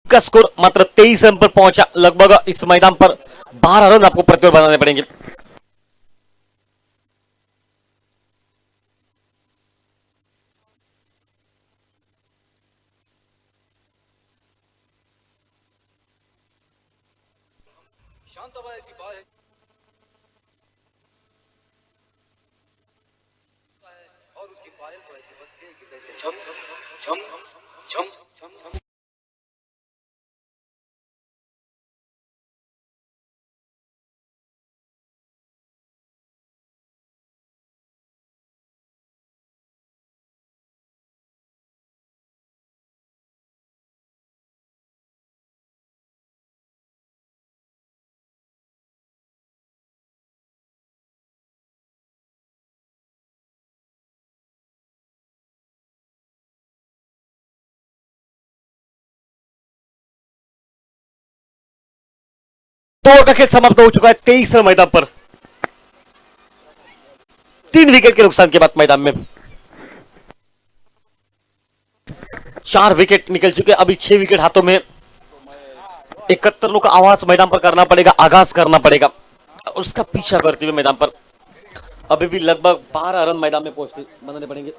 का स्कोर मात्र 23 रन पर पहुंचा। लगभग इस मैदान पर 12 रन आपको प्रतियोर बनाने पड़ेंगे। और उसकी पायल तो ऐसे बजती है कि जैसे झम झम झम झम 2 ओवर का खेल समाप्त हो चुका है 23 रन मैदान पर, 3 विकेट के नुकसान के बाद मैदान में 4 विकेट निकल चुके, अभी 6 विकेट हाथों में। 71 रनों का आवाज मैदान पर करना पड़ेगा, आगाज करना पड़ेगा, उसका पीछा करते हुए मैदान पर अभी भी लगभग 12 रन मैदान में पहुंचते बनाने पड़ेंगे।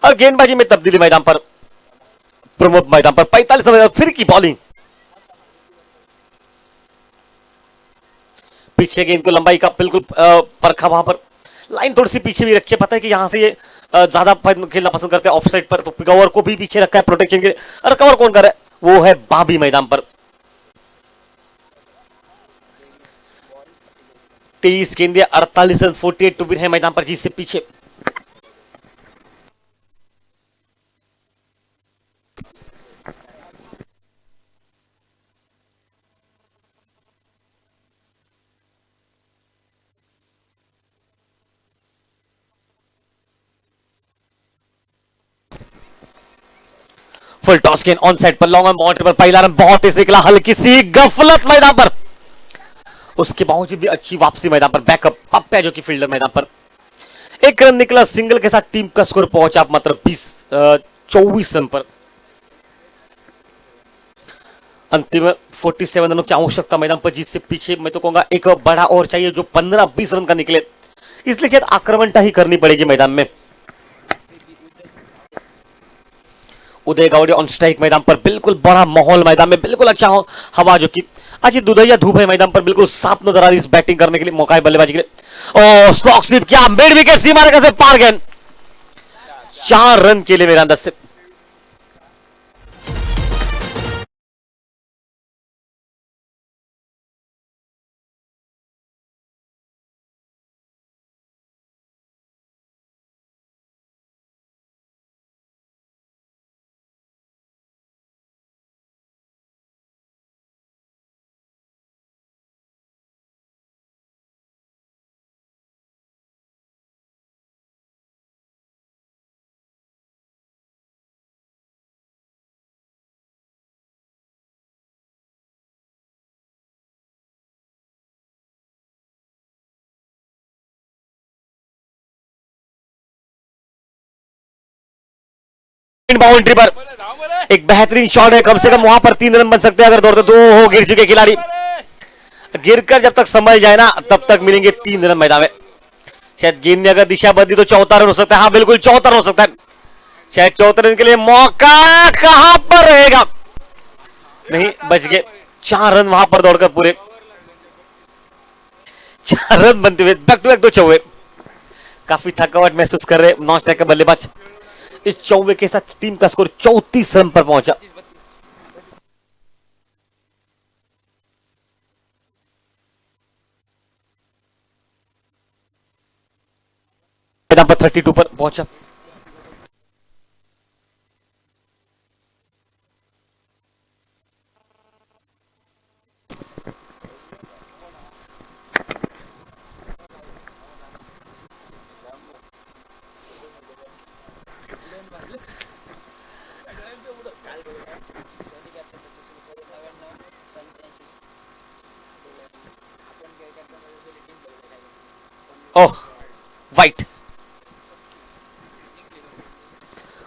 और गेंदबाजी में तब्दीली मैदान पर, प्रमोद मैदान पर 45 रन, फिर की बॉलिंग, पीछे गेंद को लंबाई का बिल्कुल परखा, वहां पर लाइन थोड़ी सी पीछे भी रखी है, पता है कि यहां से ये ज्यादा खेलना पसंद करते हैं ऑफ साइड पर, तो कवर को भी पीछे रखा है प्रोटेक्शन के लिए। और कवर कौन कर रहा है, वो है बाबी मैदान पर। 23 गेंदे 48 रन, 48 टू विन है मैदान पर जीत से पीछे। फुल टॉस गेंद ऑन साइड पर, लॉन्ग ऑन बाउंड्री पर, पहला रन बहुत तेज निकला, हल्की सी गफलत मैदान पर, उसके बावजूद भी अच्छी वापसी मैदान पर, बैकअप अप है जो कि फील्डर मैदान पर। 1 रन निकला, सिंगल के साथ टीम का स्कोर पहुंचा मात्र 24 रन पर। अंतिम 47 रनों की आवश्यकता मैदान पर जीत से पीछे। मैं तो कहूंगा एक बड़ा और चाहिए जो 15-20 रन का निकले, इसलिए शायद आक्रमणता ही करनी पड़ेगी मैदान में। उदय गावड़े ऑन स्ट्राइक मैदान पर, बिल्कुल बड़ा माहौल मैदान में, बिल्कुल अच्छा हवा जो कि आज दुधैया धूप है मैदान पर, बिल्कुल साफ नजर आ रही इस बैटिंग करने के लिए, मौका है बल्लेबाजी के लिए। स्लॉक स्लिप किया, मिड विकेट सीमा रेखा से पार गेंद, 4 रन के लिए मेरा अंदाज से। बाउंड्री पर एक बेहतरीन शॉट है, कम से कम वहां पर 3 रन बन सकते हैं अगर दौड़ते। 2 हो गिर चुके खिलाड़ी, गिरकर जब तक संभल जाए ना तब तक मिलेंगे 3 रन मैदान में। शायद गेंद ने अगर दिशा बदली तो 4था रन हो सकता है, हाँ बिल्कुल 4था रन हो सकता है। शायद 4थे रन के लिए मौका कहां पर रहेगा, नहीं बच गए। 4 रन वहां पर दौड़कर पूरे 4 रन बनते हुए, बैक टू बैक 2 चौके, काफी थकावट महसूस कर रहे नॉन स्ट्राइक के बल्लेबाज। इस चौके के साथ टीम का स्कोर 34 रन पर पहुंचा। मैदान पर 32 पर पहुंचा। ओह वाइट,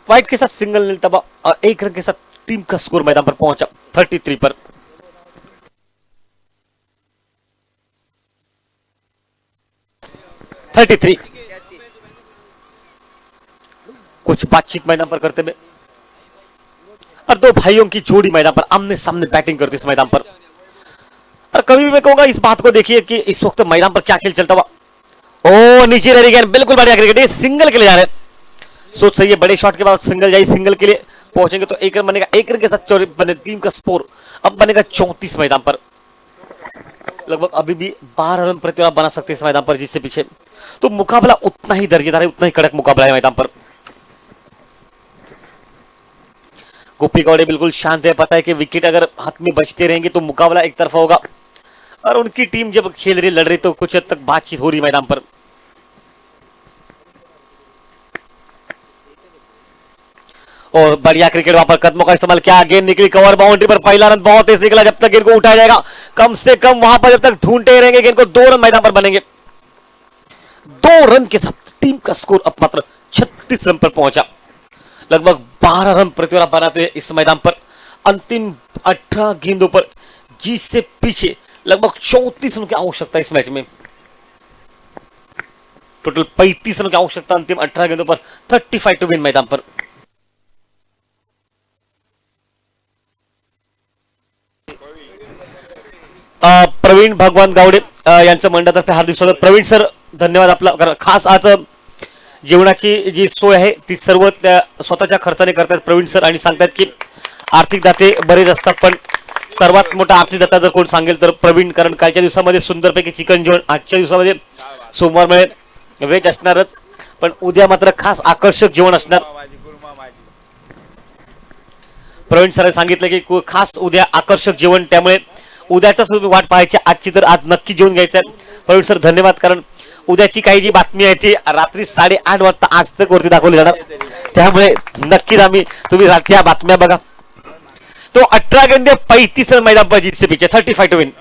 वाइट के साथ सिंगल मिलता और 1 रन के साथ टीम का स्कोर मैदान पर पहुंचा 33 पर। कुछ बातचीत मैदान पर करते हुए और 2 भाइयों की जोड़ी मैदान पर आमने सामने बैटिंग करती इस मैदान पर। और कभी भी मैं कहूंगा इस बात को देखिए कि इस वक्त मैदान पर क्या खेल चलता हुआ। ओ नीचे रह गया, बिल्कुल बढ़िया क्रिकेट, ये सिंगल के लिए जा रहे हैं। सोच सही है, बड़े शॉट के बाद सिंगल जाए, सिंगल के लिए पहुंचेंगे तो 1 रन बनेगा। 1 रन के साथ टीम का स्कोर अब बनेगा 34 मैदान पर। लगभग अभी भी 12 रन प्रति ओवर बना सकते हैं इस मैदान पर जिससे पीछे, तो मुकाबला उतना ही दर्जेदार है, उतना ही कड़क मुकाबला है मैदान पर। गोपी गौड़े बिल्कुल शांत है, पता है कि विकेट अगर हाथ में बचते रहेंगे तो मुकाबला एक तरफा होगा, और उनकी टीम जब खेल रही लड़ रही तो कुछ हद तक बातचीत हो रही मैदान पर। और बढ़िया क्रिकेट वहां पर कदमों का इस्तेमाल किया, गेंद निकली कवर बाउंड्री पर, पहला रन बहुत तेज निकला, जब तक गेंद को उठाया जाएगा कम से कम वहां पर जब तक ढूंढते रहेंगे गेंद को 2 रन मैदान पर बनेंगे। 2 रन के साथ टीम का स्कोर अब मात्र 36 रन पर पहुंचा। लगभग 12 रन प्रतिवार बनाते हुए इस मैदान पर अंतिम 18 गेंदों पर जीत से पीछे लगभग 34 रन की आवश्यकता है इस मैच में। टोटल 35 रन की आवश्यकता अंतिम 18 गेंदों पर, 35 टू विन मैदान पर। प्रवीण भगवान गावडे यांचं मंडळातर्फे हार्दिक स्वागत। प्रवीण सर धन्यवाद आपला, कारण खास आज जेवणाची जी सोय आहे ती सर्व त्या स्वतःच्या खर्चाने करतात प्रवीण सर, आणि सांगतात की आर्थिक दाते बरेच असतात पण सर्वात मोठा आर्थिक दाता जर कोण सांगेल तर प्रवीण, कारण कालच्या दिवसामध्ये सुंदरपैकी चिकन जेवण, आजच्या दिवसामध्ये सोमवारमुळे व्हेज असणारच, पण उद्या मात्र खास आकर्षक जेवण असणार। प्रवीण सरांनी सांगितलं की खास उद्या आकर्षक जेवण, त्यामुळे उद्याचा तुम्ही वाट पाहायची, आजची तर आज नक्की जेवण घ्यायचं आहे। प्रवीण सर धन्यवाद, कारण उद्याची काही जी बातमी आहे ती रात्री 8:30 वाजता आज तक वरती दाखवली जाणार, त्यामुळे नक्कीच तुम्ही रातच्या बातम्या बघा। तो 18 गेंदे 35 रन मैदान पर जीत से पीछे, 35 टू विन।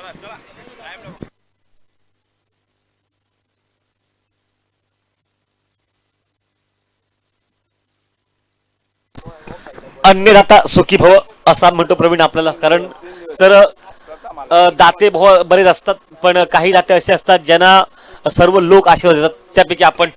अन्नदाता सुखी भव असा म्हणतो प्रवीण आपल्याला, कारण सर दाते बरेच असतात पण काही दाते असे असतात ज्यांना सर्व लोक आशीर्वाद देतात, त्यापैकी आपण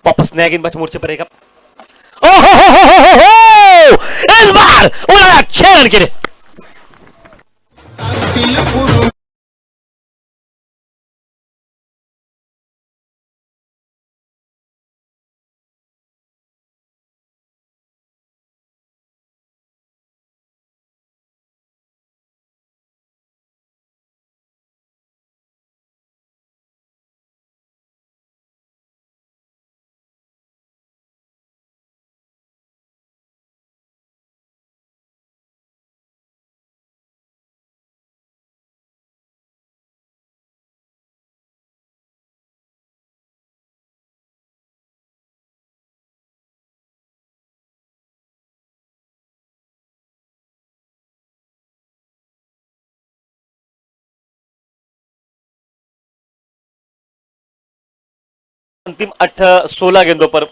वापस नया गेंदबाज मोर्चे पर एक इस बार उन्होंने 6 रन केले। अंतिम 16 गेंदों पर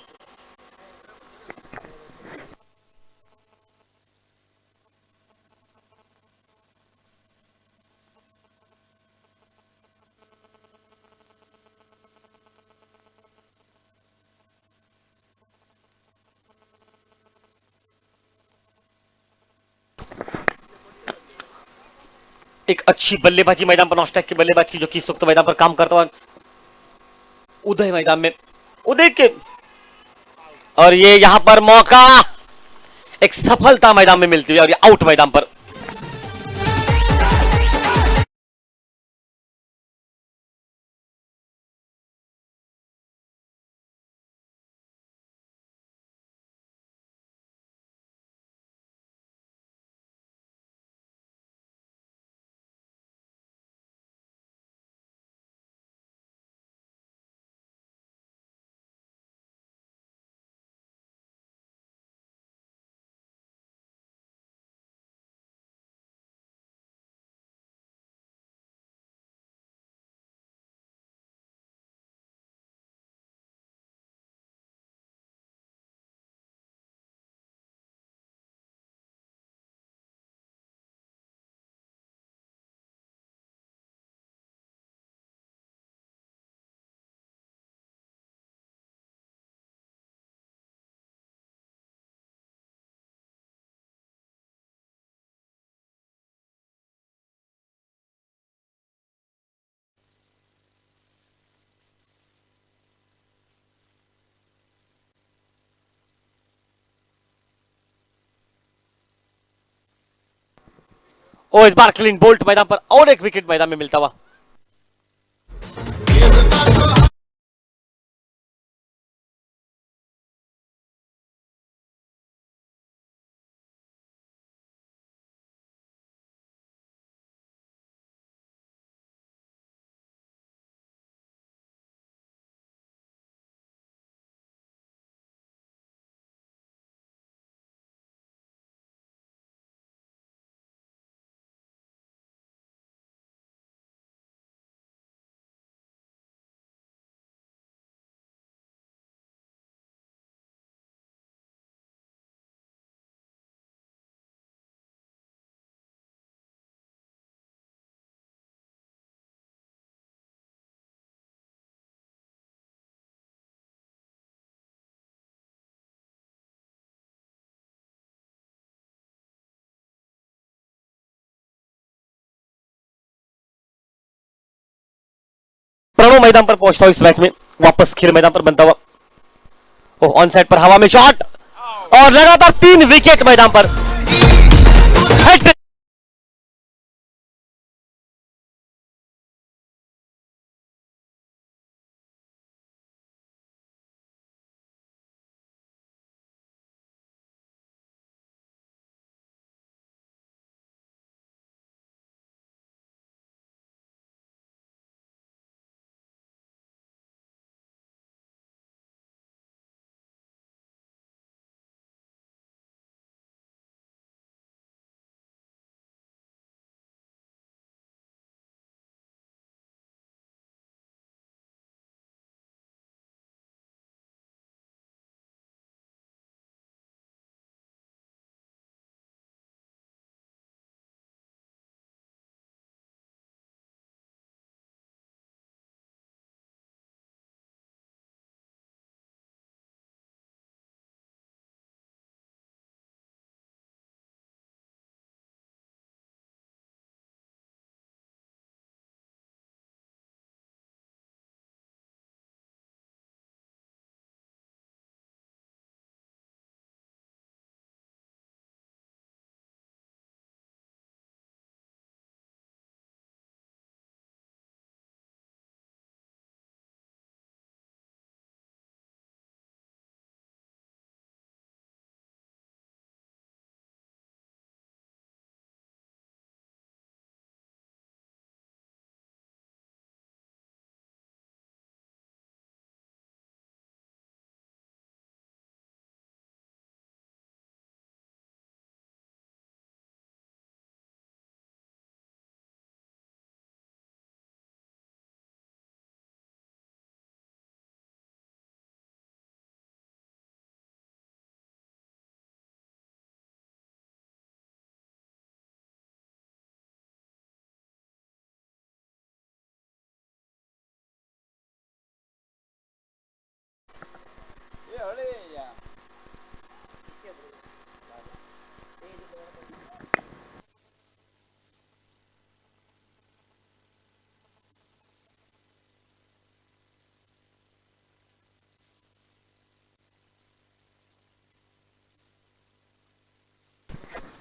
एक अच्छी बल्लेबाजी मैदान पर नॉस्टैक की बल्लेबाज की, जो कि इस वक्त मैदान पर काम करता हुआ उदय मैदान में, उदय के, और ये यहां पर मौका, एक सफलता मैदान में मिलती हुई और ये आउट मैदान पर। और इस बार क्लीन बोल्ट मैदान पर और एक विकेट मैदान में मिलता हुआ। प्रणव मैदान पर पहुंचता हुआ इस मैच में, वापस खेल मैदान पर बनता हुआ। ओह, ऑन साइड पर हवा में शॉट और लगातार 3 विकेट मैदान पर। हैट्रिक।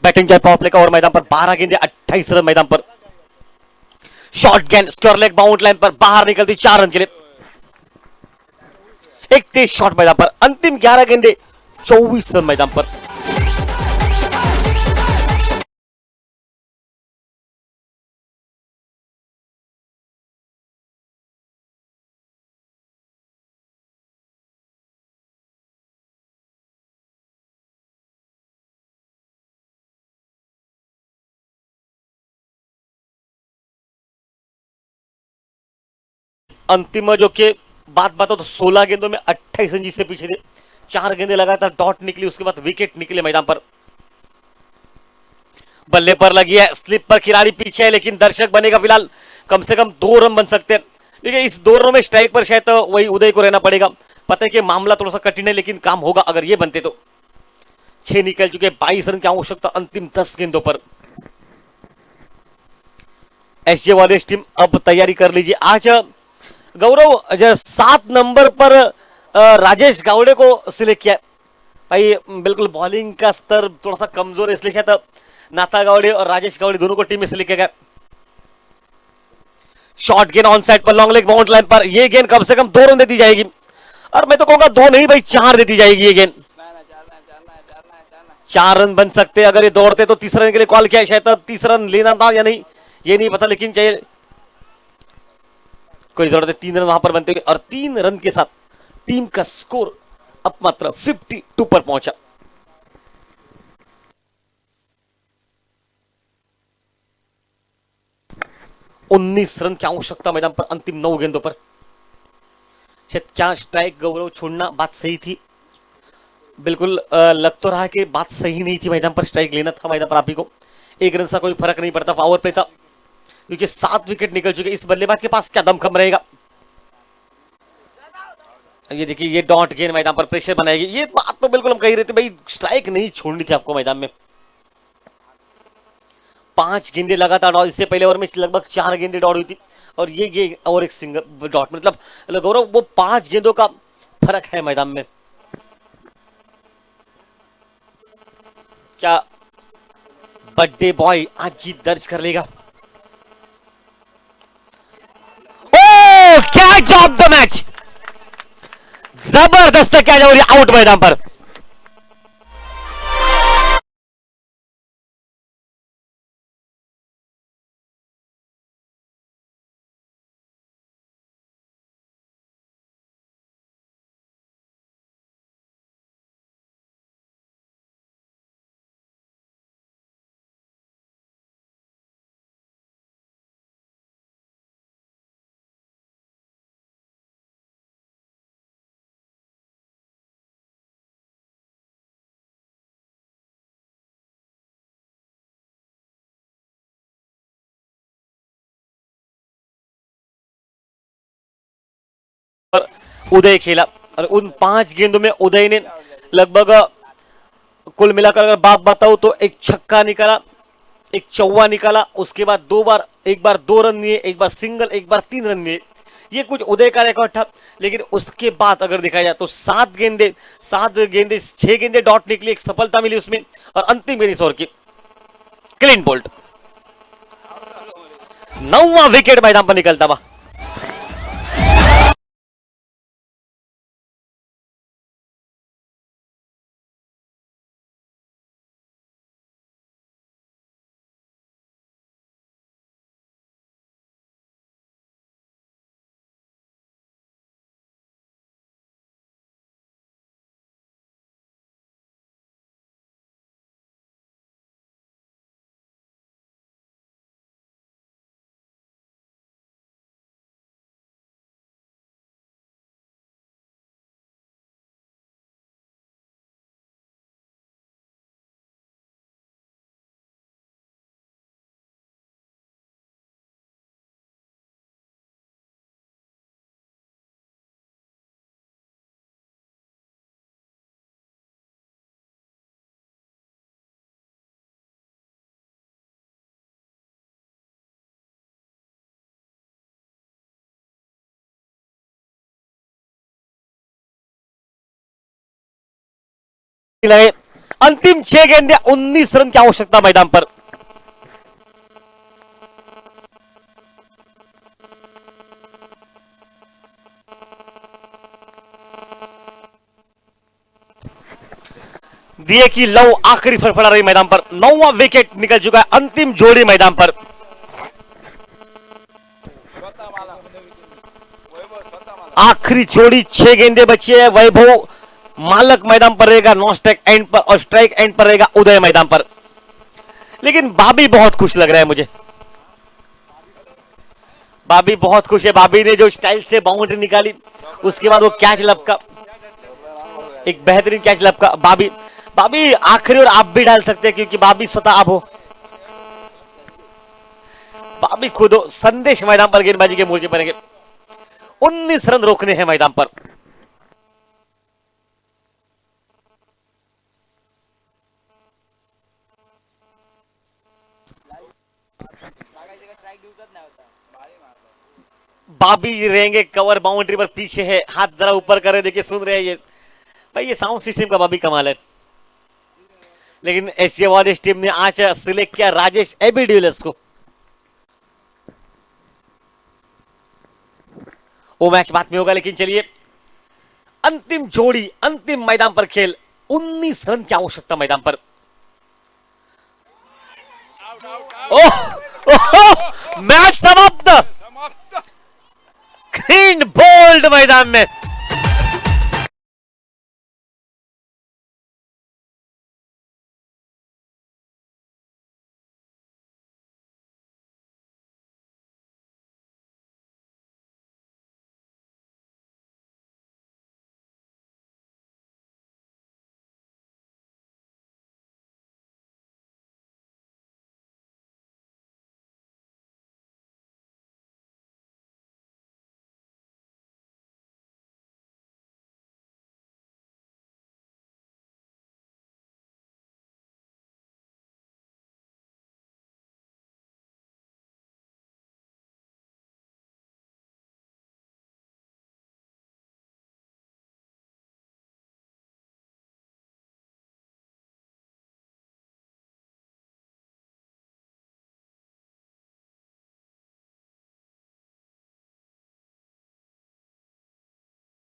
बैटिंग जय पावर प्ले का और मैदान पर 12 गेंदे 28 रन मैदान पर। शॉर्ट गेंद स्क्वायर लेग बाउंड लाइन पर बाहर निकलती 4 रन के लिए। एक तेज शॉट मैदान पर, अंतिम 11 गेंदे 24 रन मैदान पर। अंतिम जो के बात बताओ तो 16 गेंदों में 28 रन जिससे पीछे थे। 4 गेंदे लगातार डॉट निकली, उसके बाद विकेट निकले मैदान पर। बल्ले पर लगी है, स्लिप पर खिलाड़ी पीछे है, लेकिन दर्शक बनेगा फिलहाल। कम से कम 2 रन बन सकते हैं। देखिए इस 2 रनों में स्ट्राइक पर शायद तो वही उदय को रहना पड़ेगा। पता है कि मामला थोड़ा सा कठिन है, लेकिन काम होगा अगर ये बनते तो। 6 निकल चुके, 22 रन की आवश्यकता अंतिम 10 गेंदों पर। एसजे वारियर्स टीम अब तैयारी कर लीजिए। आज गौरव 7 नंबर पर राजेश गावड़े को सिलेक्ट किया भाई। बिल्कुल बॉलिंग का स्तर थोड़ा सा कमजोर है, इसलिए शायद नाथा गावड़े और राजेश गावड़े दोनों को टीम में से लिखे गए। शॉर्ट गेंद ऑन साइड पर, लॉन्ग लेग बाउंड लाइन पर। ये गेंद कम से कम 2 रन देती जाएगी, और मैं तो कहूंगा 2 नहीं भाई 4 देती जाएगी ये गेंद। 4 रन बन सकते अगर ये दौड़ते तो। तीसरे रन के लिए कॉल किया है, शायद तीसरा रन लेना था या नहीं ये नहीं पता, लेकिन चाहिए कोई जरूरत है। 3 रन वहां पर बनते हुए, और 3 रन के साथ टीम का स्कोर अब मात्र 52 पर पहुंचा। उन्नीस रन की आवश्यकता मैदान पर अंतिम 9 गेंदों पर। शायद क्या स्ट्राइक गौरव छोड़ना बात सही थी? बिल्कुल लग तो रहा कि बात सही नहीं थी, मैदान पर स्ट्राइक लेना था मैदान पर आप ही को। 1 रन से कोई फर्क नहीं पड़ता, पावर प्ले था, क्योंकि 7 विकेट निकल चुके। इस बल्लेबाज के पास क्या दमखम रहेगा? ये देखिए, ये डॉट गेंद मैदान पर प्रेशर बनाएगी। ये बात तो बिल्कुल हम कही रहे थे भाई, स्ट्राइक नहीं छोड़नी थी आपको मैदान में। 5 गेंदे लगातार डॉट। इससे पहले ओवर में लगभग 4 गेंदे डॉट हुई थी, और ये और एक सिंगल डॉट, मतलब गौरव वो 5 गेंदों का फर्क है मैदान में। क्या बर्थडे बॉय आज जीत दर्ज कर लेगा? ओ कैच ऑफ द मैच, जबरदस्त कैच, और आउट मैदान पर। उदय खेला, और उन 5 गेंदों में उदय ने लगभग कुल मिलाकर अगर बात बताऊं तो एक छक्का निकाला, एक चौवा निकाला, उसके बाद 2 बार, एक बार 2 रन लिए, एक बार सिंगल, एक बार 3 रन लिए। ये कुछ उदय का रिकॉर्ड था। लेकिन उसके बाद अगर देखा जाए तो 7 गेंदे 6 गेंदे डॉट निकली, एक सफलता मिली उसमें, और अंतिम गेंद इस ओवर की क्लीन बोल्ट। 9वां विकेट मैदान पर निकलता हुआ। अंतिम 6 गेंदे 19 रन की आवश्यकता मैदान पर। दिए की लव आखिरी फड़फड़ा रही मैदान पर। 9वां विकेट निकल चुका है, अंतिम जोड़ी मैदान पर। आखिरी जोड़ी 6 गेंदे बची है। वैभव मालक मैदान पर रहेगा नॉन स्ट्राइक एंड पर, और स्ट्राइक एंड पर रहेगा उदय मैदान पर। लेकिन बाबी बहुत खुश लग रहा है मुझे, बाबी बहुत खुश है। बाबी ने जो स्टाइल से बाउंड्री निकाली, उसके बाद वो कैच लपका, एक बेहतरीन कैच लपका। बाबी आखिरी और आप भी डाल सकते हैं, क्योंकि बाबी स्वतः आप हो, बाबी खुद हो। संदेश मैदान पर गेंदबाजी के मोर्चे पर 19 रन रोकने हैं मैदान पर। बाबी रहेंगे कवर बाउंड्री पर, पीछे है, हाथ जरा ऊपर कर रहे, देखिए सुन रहे हैं ये भाई, ये साउंड सिस्टम का बाबी कमाल है। लेकिन एसजे वॉरियर्स टीम ने आज सिलेक्ट किया राजेश एबी डिविलियर्स को। वो मैच बाद में होगा, लेकिन चलिए अंतिम जोड़ी, अंतिम मैदान पर खेल, 19 रन की आवश्यकता मैदान पर। ओह, मैच समाप्त। क्लीन बोल्ड मैदान में